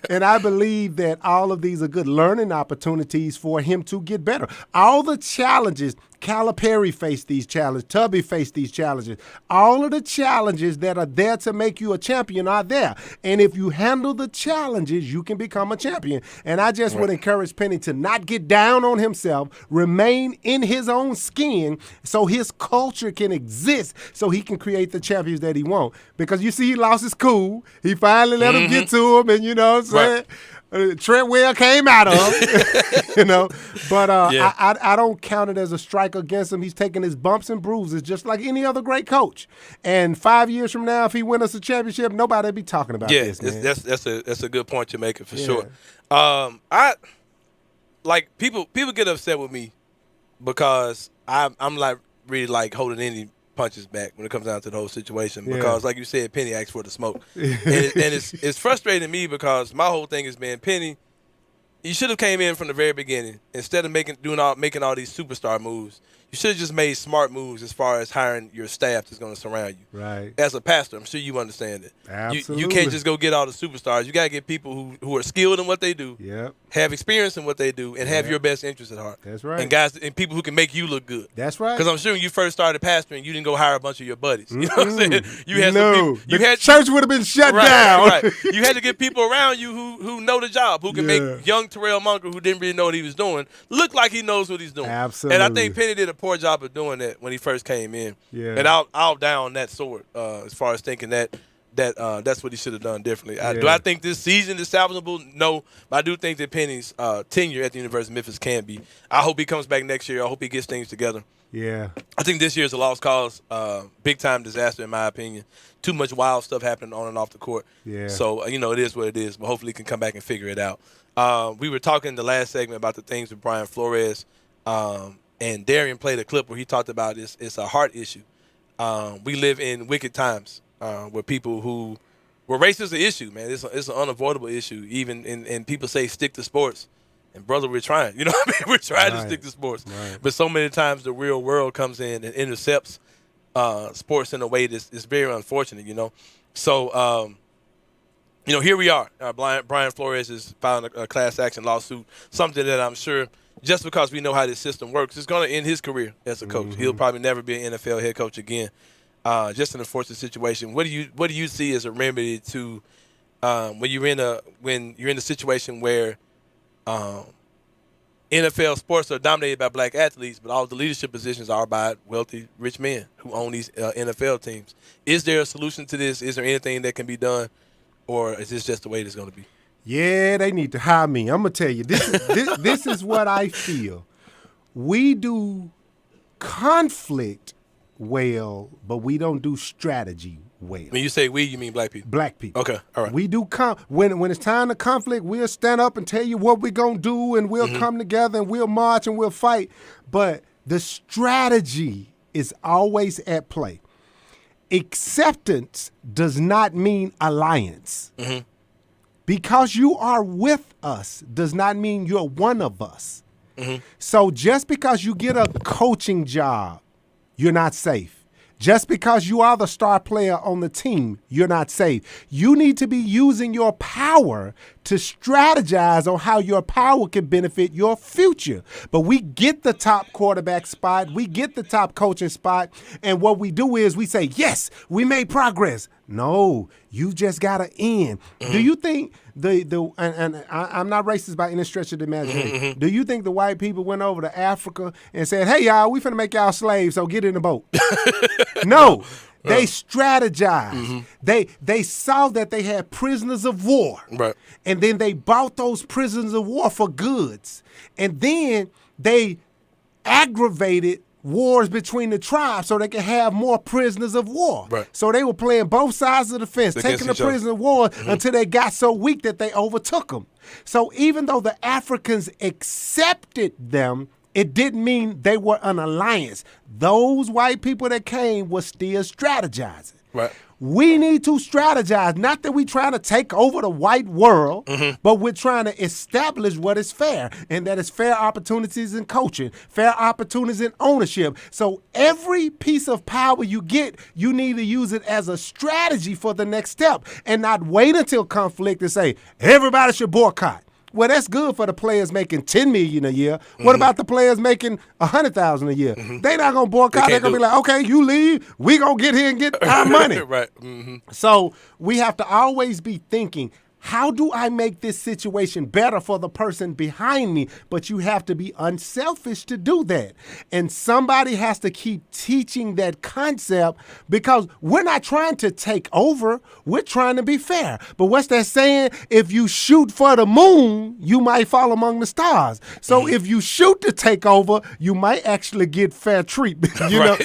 And I believe that all of these are good learning opportunities for him to get better. All the challenges, Calipari faced these challenges, Tubby faced these challenges. All of the challenges that are there to make you a champion are there. And if you handle the challenges, you can become a champion. And I just would encourage Penny to not get down on himself, remain in his own skin so his culture can exist so he can create the champions that he wants. Because you see he lost his cool. He finally let him get to him, and you know what I'm saying? Treadwell came out of him, you know. But I don't count it as a strike against him. He's taking his bumps and bruises just like any other great coach. And 5 years from now, if he wins us a championship, nobody will be talking about this, man. That's a good point you're making for sure. People get upset with me because I'm like really like holding any punches back when it comes down to the whole situation because, like you said, Penny asked for the smoke, and it's frustrating to me because my whole thing has been Penny. You should have came in from the very beginning instead of making all these superstar moves. You should have just made smart moves as far as hiring your staff that's going to surround you. Right. As a pastor, I'm sure you understand it. Absolutely. You can't just go get all the superstars. You got to get people who are skilled in what they do, have experience in what they do, and have your best interests at heart. That's right. And guys and people who can make you look good. That's right. Because I'm sure when you first started pastoring, you didn't go hire a bunch of your buddies. You know what I'm saying? You had some people. The church would have been shut down. Right. You had to get people around you who know the job, who can make young Terrell Munker, who didn't really know what he was doing, look like he knows what he's doing. Absolutely. And I think Penny did a poor job of doing that when he first came in. Yeah. And I'll down that sword as far as thinking that that's what he should have done differently. Do I think this season is salvageable? No. But I do think that Penny's tenure at the University of Memphis can be. I hope he comes back next year. I hope he gets things together. Yeah. I think this year is a lost cause. Big-time disaster, in my opinion. Too much wild stuff happening on and off the court. Yeah. So, it is what it is. But hopefully he can come back and figure it out. We were talking in the last segment about the things with Brian Flores. And Darian played a clip where he talked about it's a heart issue. We live in wicked times where race is an issue, man. It's an unavoidable issue. Even and people say stick to sports, and brother, we're trying. You know what I mean? We're trying to stick to sports, but so many times the real world comes in and intercepts sports in a way that's very unfortunate. So here we are. Brian Flores is filing a class action lawsuit, something that I'm sure. Just because we know how this system works, it's going to end his career as a coach. He'll probably never be an NFL head coach again. Just an unfortunate situation. What do you see as a remedy to when you're in a situation where NFL sports are dominated by black athletes, but all the leadership positions are by wealthy, rich men who own these NFL teams. Is there a solution to this? Is there anything that can be done, or is this just the way it's going to be? Yeah, they need to hire me. I'm gonna tell you, this is what I feel. We do conflict well, but we don't do strategy well. When you say we, you mean black people? Black people. Okay, all right. We do when it's time to conflict, we'll stand up and tell you what we're gonna do, and we'll come together and we'll march and we'll fight. But the strategy is always at play. Acceptance does not mean alliance. Because you are with us does not mean you're one of us. So just because you get a coaching job, you're not safe. Just because you are the star player on the team, you're not safe. You need to be using your power to strategize on how your power can benefit your future. But we get the top quarterback spot, we get the top coaching spot, and what we do is we say, yes, we made progress. No, you just got to end. Do you think I'm not racist by any stretch of the imagination. Do you think the white people went over to Africa and said, hey, y'all, we finna make y'all slaves, so get in the boat? No. They strategized. They saw that they had prisoners of war. Right. And then they bought those prisoners of war for goods. And then they aggravated wars between the tribes so they could have more prisoners of war. Right. So they were playing both sides of the fence, Against taking the each other. prisoners of war until they got so weak that they overtook them. So even though the Africans accepted them, it didn't mean they were an alliance. Those white people that came were still strategizing. Right. We need to strategize. Not that we're trying to take over the white world, but we're trying to establish what is fair, and that is fair opportunities in coaching, fair opportunities in ownership. So every piece of power you get, you need to use it as a strategy for the next step and not wait until conflict and say, everybody should boycott. Well, that's good for the players making $10 million a year. What about the players making $100,000 a year? They're not gonna boycott. They're gonna be like, okay, you leave. We gonna get here and get our money. Right. So we have to always be thinking, how do I make this situation better for the person behind me? But you have to be unselfish to do that. And somebody has to keep teaching that concept, because we're not trying to take over. We're trying to be fair. But what's that saying? If you shoot for the moon, you might fall among the stars. So if you shoot to take over, you might actually get fair treatment. You know?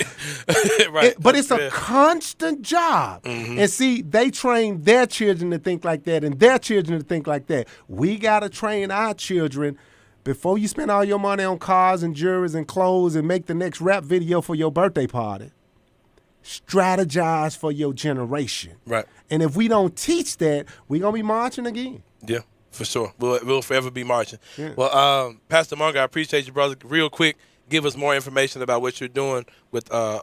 Right. But it's That's a fair. constant job. And see, they train their children to think like that, and their children to think like that. We got to train our children. Before you spend all your money on cars and jewelry and clothes and make the next rap video for your birthday party, strategize for your generation. Right. And if we don't teach that, we're going to be marching again. Yeah, for sure. We'll forever be marching. Yeah. Well, Pastor Munger, I appreciate you, brother. Real quick, give us more information about what you're doing with the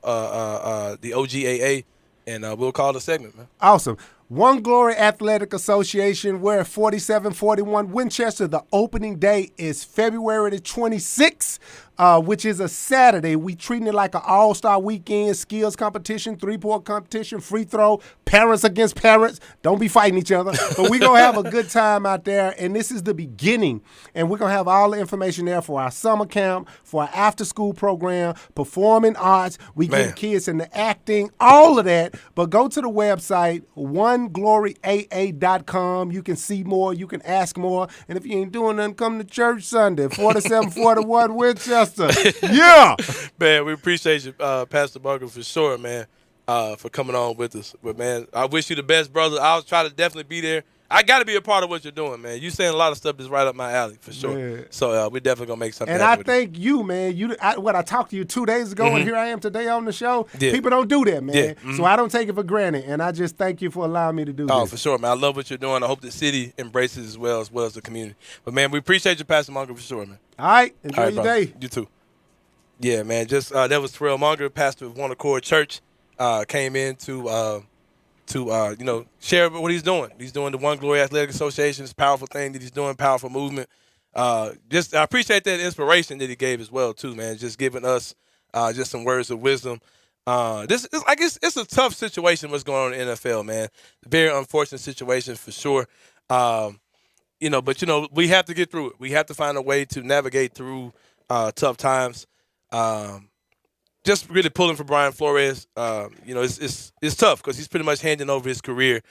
OGAA, and we'll call the segment, man. Awesome. One Glory Athletic Association. We're at 4741 Winchester. The opening day is February the 26th, which is a Saturday. We treating it like an all-star weekend, skills competition, three-point competition, free throw, parents against parents. Don't be fighting each other. But we're going to have a good time out there, and this is the beginning. And we're going to have all the information there for our summer camp, for our after-school program, performing arts. We get kids into acting, all of that. But go to the website, onegloryaa.com. You can see more. You can ask more. And if you ain't doing nothing, come to church Sunday, 4741 Winchester. Yeah. Man, we appreciate you, Pastor Munger, for sure, man, for coming on with us. But, man, I wish you the best, brother. I'll try to definitely be there. I got to be a part of what you're doing, man. You saying a lot of stuff that's right up my alley, for sure. Yeah. So we're definitely going to make something And I happen with it. thank you, man. I talked to you 2 days ago, and here I am today on the show. Yeah. People don't do that, man. Yeah. So I don't take it for granted, and I just thank you for allowing me to do Oh, this. for sure, man. I love what you're doing. I hope the city embraces as well as the community. But, man, we appreciate you, Pastor Munger, for sure, man. All right. Enjoy All right, your brother. day. You too. Yeah, man. Just that was Terrell Munger, pastor of One Accord Church. Came in to share what he's doing. He's doing the One Glory Athletic Association. It's a powerful thing that he's doing, powerful movement. I appreciate that inspiration that he gave as well, too, man. Just giving us just some words of wisdom. It's a tough situation what's going on in the NFL, man. Very unfortunate situation for sure. we have to get through it. We have to find a way to navigate through tough times. Just really pulling for Brian Flores, it's tough because he's pretty much handing over his career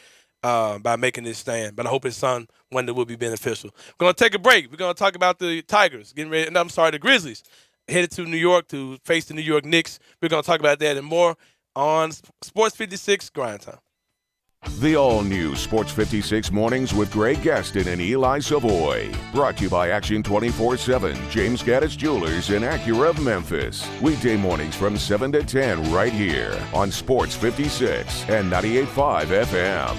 by making this stand. But I hope his son one day will be beneficial. We're going to take a break. We're going to talk about the Tigers the Grizzlies headed to New York to face the New York Knicks. We're going to talk about that and more on Sports 56 Grind Time. The all-new Sports 56 Mornings with Greg Gaston and Eli Savoy. Brought to you by Action 24/7, James Gaddis Jewelers, and Acura of Memphis. Weekday mornings from 7 to 10 right here on Sports 56 and 98.5 FM.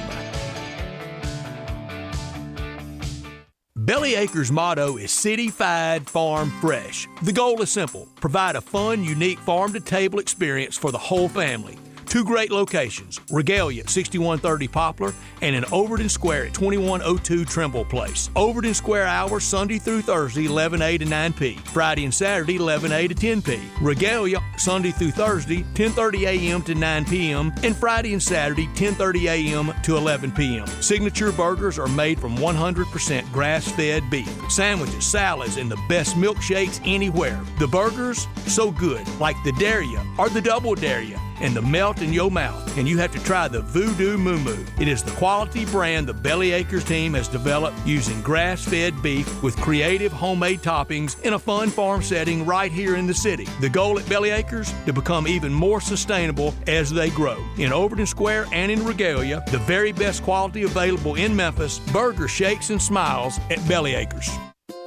Bellyacre's motto is City-Fied Farm Fresh. The goal is simple: provide a fun, unique farm-to-table experience for the whole family. 2 great locations, Regalia at 6130 Poplar and in Overton Square at 2102 Trimble Place. Overton Square hours Sunday through Thursday 11A to 9P, Friday and Saturday 11A to 10P. Regalia Sunday through Thursday 10:30 a.m. to 9 p.m. and Friday and Saturday 10:30 a.m. to 11 p.m. Signature burgers are made from 100% grass-fed beef. Sandwiches, salads, and the best milkshakes anywhere. The burgers, so good, like the Daria or the Double Daria, and the melt in your mouth. And you have to try the Voodoo Moo Moo. It is the quality brand the Bellyacres team has developed using grass-fed beef with creative homemade toppings in a fun farm setting right here in the city. The goal at Bellyacres, to become even more sustainable as they grow. In Overton Square and in Regalia, the very best quality available in Memphis, burger shakes and smiles at Bellyacres.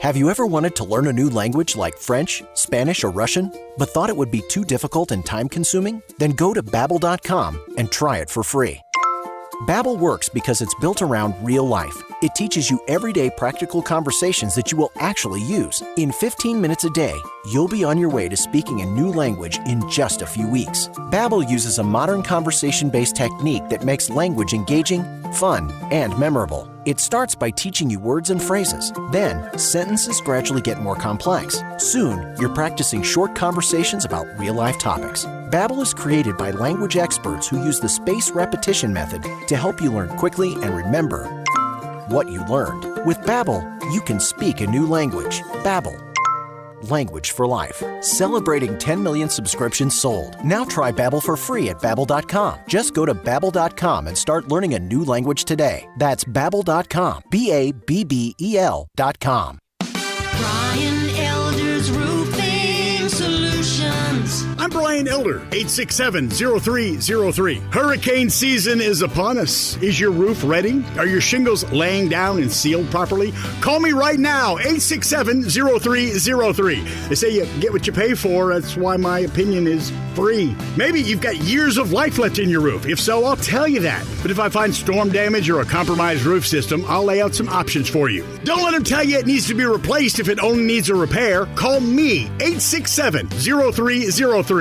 Have you ever wanted to learn a new language like French, Spanish, or Russian, but thought it would be too difficult and time-consuming? Then go to Babbel.com and try it for free. Babbel works because it's built around real life. It teaches you everyday practical conversations that you will actually use. In 15 minutes a day, you'll be on your way to speaking a new language in just a few weeks. Babbel uses a modern conversation-based technique that makes language engaging, fun, and memorable. It starts by teaching you words and phrases. Then, sentences gradually get more complex. Soon, you're practicing short conversations about real-life topics. Babbel is created by language experts who use the spaced repetition method to help you learn quickly and remember what you learned. With Babbel, you can speak a new language. Babbel. Language for life. Celebrating 10 million subscriptions sold. Now try Babbel for free at Babbel.com. Just go to Babbel.com and start learning a new language today. That's Babbel.com. Babbel.com. Brian Elder's Roofing Solutions. I'm Brian Elder, 867-0303. Hurricane season is upon us. Is your roof ready? Are your shingles laying down and sealed properly? Call me right now, 867-0303. They say you get what you pay for. That's why my opinion is free. Maybe you've got years of life left in your roof. If so, I'll tell you that. But if I find storm damage or a compromised roof system, I'll lay out some options for you. Don't let them tell you it needs to be replaced if it only needs a repair. Call me, 867-0303.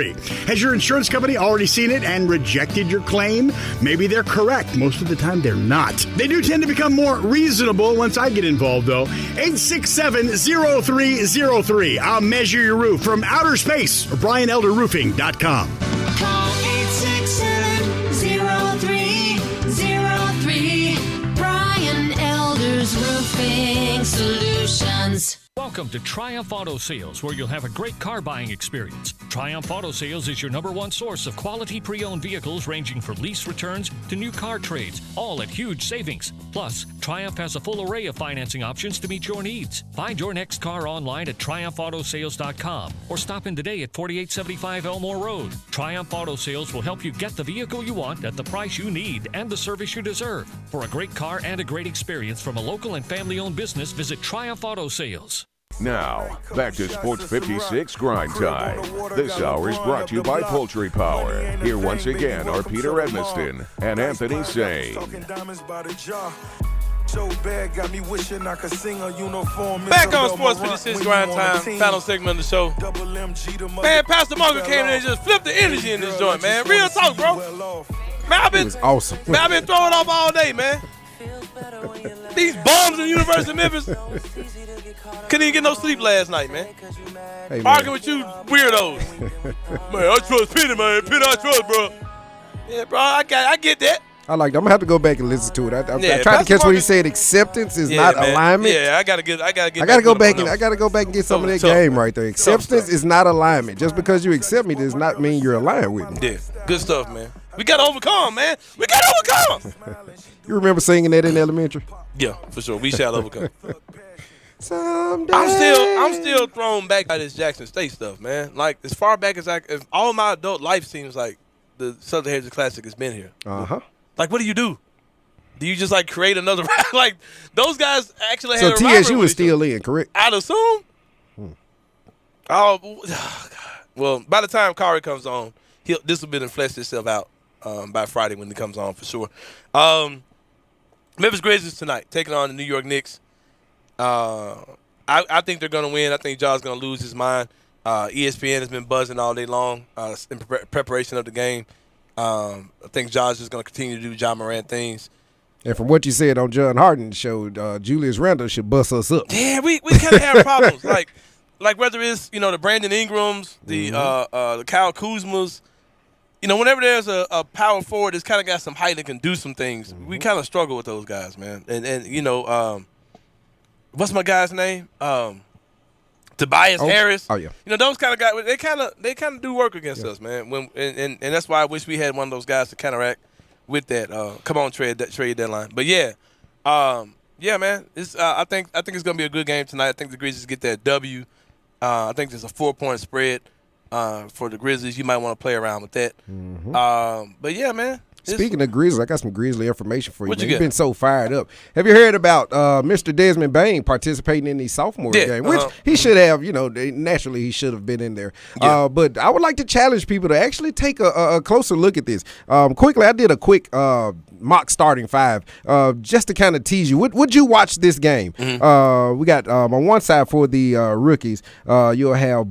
Has your insurance company already seen it and rejected your claim? Maybe they're correct. Most of the time, they're not. They do tend to become more reasonable once I get involved, though. 867-0303. I'll measure your roof from outer space or BrianElderRoofing.com. Call 867-0303. Brian Elder's Roofing Solutions. Welcome to Triumph Auto Sales, where you'll have a great car buying experience. Triumph Auto Sales is your #1 source of quality pre-owned vehicles ranging from lease returns to new car trades, all at huge savings. Plus, Triumph has a full array of financing options to meet your needs. Find your next car online at TriumphAutoSales.com or stop in today at 4875 Elmore Road. Triumph Auto Sales will help you get the vehicle you want at the price you need and the service you deserve. For a great car and a great experience from a local and family-owned business, visit Triumph Auto Sales. Now, back to Sports 56 Grind Time. This hour is brought to you by Poultry Power. Here once again are Peter Edmiston and Anthony Sain. Back on Sports 56 Grind Time, final segment of the show. Man, Pastor Morgan came in and just flipped the energy in this joint, man. Real talk, bro. Man, It was awesome. Man, I've been throwing off all day, man. These bums in the University of Memphis couldn't even get no sleep last night, man. Hey, man. Arguing with you weirdos. Man, I trust Peter, man. Peter, I trust, bro. Yeah, bro, I get that. I like that. I'm gonna have to go back and listen to it. I Yeah, tried to catch what he Marcus- said. Acceptance is Yeah, not man. alignment. Yeah, I gotta go back and I gotta go back and get some of that Tough, game man. right there. Acceptance is not alignment. Just because you accept me does not mean you're aligned with me. Yeah, good stuff, man. We gotta overcome, man. We gotta overcome. You remember singing that in elementary? Yeah, for sure. We shall overcome. Someday. I'm still thrown back by this Jackson State stuff, man. Like as far back as all my adult life seems like the Southern Heritage Classic has been here. Like, what do you do? Do you just like create another like those guys actually had So a rivalry TSU with is each other? still in, correct? I'd assume. Oh, God. Well, by the time Kari comes on, this will be fleshed itself out by Friday when he comes on for sure. Memphis Grizzlies tonight taking on the New York Knicks. I think they're going to win. I think Ja's going to lose his mind. ESPN has been buzzing all day long in preparation of the game. I think Ja's just going to continue to do Ja Morant things. And from what you said on John Harden's show, Julius Randle should bust us up. Yeah, we kind of have problems. Like whether it's the Brandon Ingrams, the Kyle Kuzmas, whenever there's a power forward that's kind of got some height and can do some things, we kind of struggle with those guys, man. And what's my guy's name? Tobias Harris. Oh yeah. Those kind of guys. They kind of do work against us, man. And that's why I wish we had one of those guys to counteract with that. Come on, trade deadline. But yeah, man. It's I think it's gonna be a good game tonight. I think the Grizzlies get that W. I think there's a 4-point spread for the Grizzlies. You might want to play around with that. But yeah, man. Speaking of Grizzlies, I got some Grizzly information for you. What you Man. You've got? been so fired up. Have you heard about Mr. Desmond Bain participating in the sophomore game? Which he should have, naturally he should have been in there. Yeah. But I would like to challenge people to actually take a closer look at this. Quickly, I did a quick mock starting five just to kind of tease you. Would you watch this game? We got on one side for the rookies, you'll have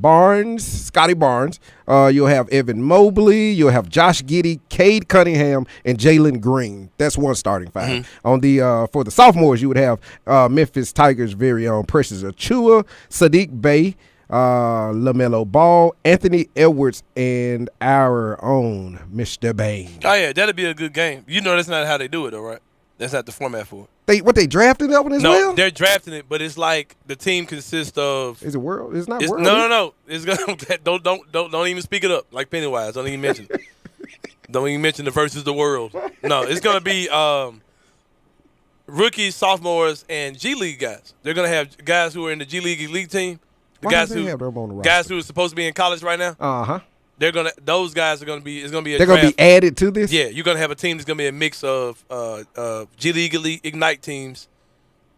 Scotty Barnes. You'll have Evan Mobley. You'll have Josh Giddey, Cade Cunningham, and Jalen Green. That's one starting five. On the for the sophomores, you would have Memphis Tigers' very own Precious Achua, Sadiq Bey, LaMelo Ball, Anthony Edwards, and our own Mr. Bain. Oh yeah, that'd be a good game. That's not how they do it, though, right? That's not the format for it. They drafted that one as well? No, they're drafting it, but it's like the team consists of. Is it world? It's not world. No. It's gonna don't even speak it up like Pennywise. Don't even mention it. Don't even mention the versus the world. No, it's gonna be rookies, sophomores, and G League guys. They're gonna have guys who are in the G League elite team. The Why do they have them on the roster? guys who are supposed to be in college right now. Those guys are gonna be. It's gonna be. They're gonna be added to this. Yeah, you're gonna have a team that's gonna be a mix of G League elite Ignite teams,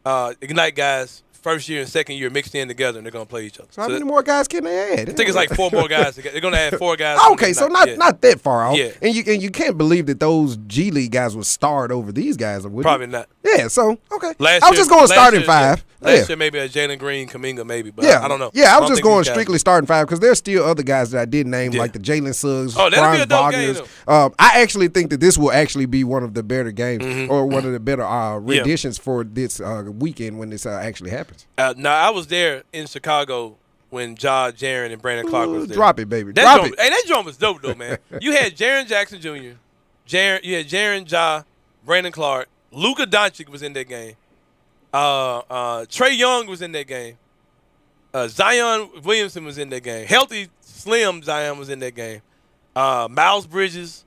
Ignite guys, first year and second year mixed in together, and they're gonna play each other. So how many more guys can they add? I think it's like 4 more guys. They're gonna add 4 guys. Okay, so not that far off. Yeah. And you can't believe that those G League guys would start over these guys, would you? Probably not. Yeah, so okay. Last I was year- just going starting last year, five. Last Yeah. year maybe a Jalen Green, Kuminga maybe, but Yeah, I don't know. Yeah, I was don't just think going these guys- strictly starting five because there's still other guys that I did name, like the Jalen Suggs, Oh, that'll be a Franz dope game, Wagner's. I actually think that this will actually be one of the better games Mm-hmm. or one of the better renditions for this weekend when this actually happens. Now I was there in Chicago when Ja, Jaren, and Brandon Clark was there. Drop it, baby. That Drop drum, it. Hey, that drum was dope though, man. You had Jaren Jackson Jr., you had Jaren, Ja, Brandon Clark, Luka Doncic was in that game. Trey Young was in that game. Zion Williamson was in that game. Healthy, slim Zion was in that game. Miles Bridges.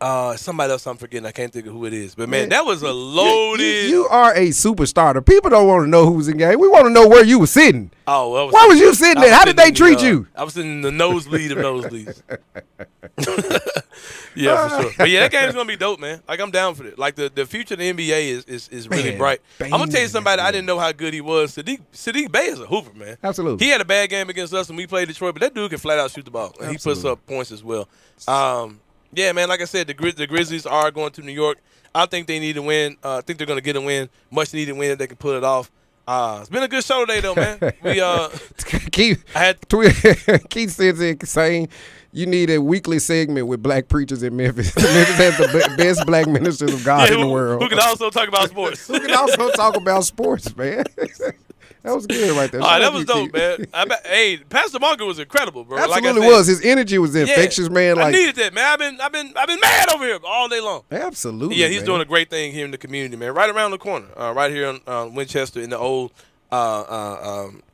Somebody else I'm forgetting. I can't think of who it is. But, man, that was a loaded. You are a superstar. People don't want to know who's in game. We want to know where you were sitting. Oh, well, Why was you sitting there? How did they treat you? I was in the nosebleed of nosebleeds. Yeah, for sure. But, yeah, that game's going to be dope, man. Like, I'm down for it. Like, the future of the NBA is really bright. I'm going to tell you somebody I didn't know how good he was. Sadiq Bey is a hooper, man. Absolutely. He had a bad game against us when we played Detroit, but that dude can flat out shoot the ball. And he puts up points as well. Yeah, man, like I said, the Grizzlies are going to New York. I think they need to win. I think they're going to get a win, much needed win if they can pull it off. It's been a good show today, though, man. Keith said, saying you need a weekly segment with black preachers in Memphis. Memphis has the best black ministers of God in the world. Who can also talk about sports. Who can also talk about sports, man. That was good right there. All right, that was dope, man. Hey, Pastor Munger was incredible, bro. Absolutely like I said, was. His energy was infectious, man. Like, I needed that, man. I've been mad over here all day long. Absolutely. Yeah, he's man. doing a great thing here in the community, man. Right around the corner, right here on Winchester in the old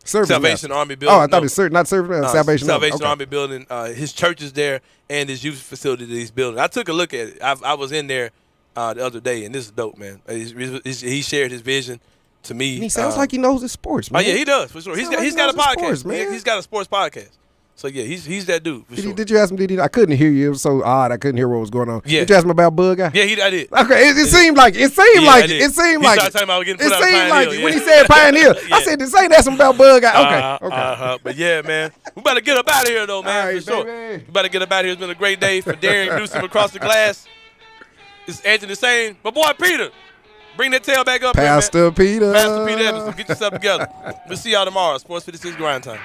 Salvation Army building. Oh, I thought it was not Salvation Army building. His church is there and his youth facility that he's building. I took a look at it. I was in there the other day, and this is dope, man. He shared his vision to me. And he sounds like he knows his sports, man. Oh yeah, he does for sure. He's got a podcast, sports, man. He's got a sports podcast. So yeah, he's that dude for sure. Did you ask him? I couldn't hear you. It was so odd. I couldn't hear what was going on. Yeah. Did you ask him about Bug Guy? Yeah, I did. Okay, it seemed like He started talking about getting put out of seemed Pine like Hill, when yeah. he said Pioneer, I said, "This ain't asking about Bug Guy." Okay. But yeah, man, we better get up out of here though, man. All right, for sure. baby. We better get up out of here. It's been a great day for Darren Newsom across the glass. It's Anthony Sain, my boy Peter. Bring that tail back up, Pastor here, man. Peter. Pastor Peter Evans, get yourself together. We'll see y'all tomorrow. Sports 56 Grind Time.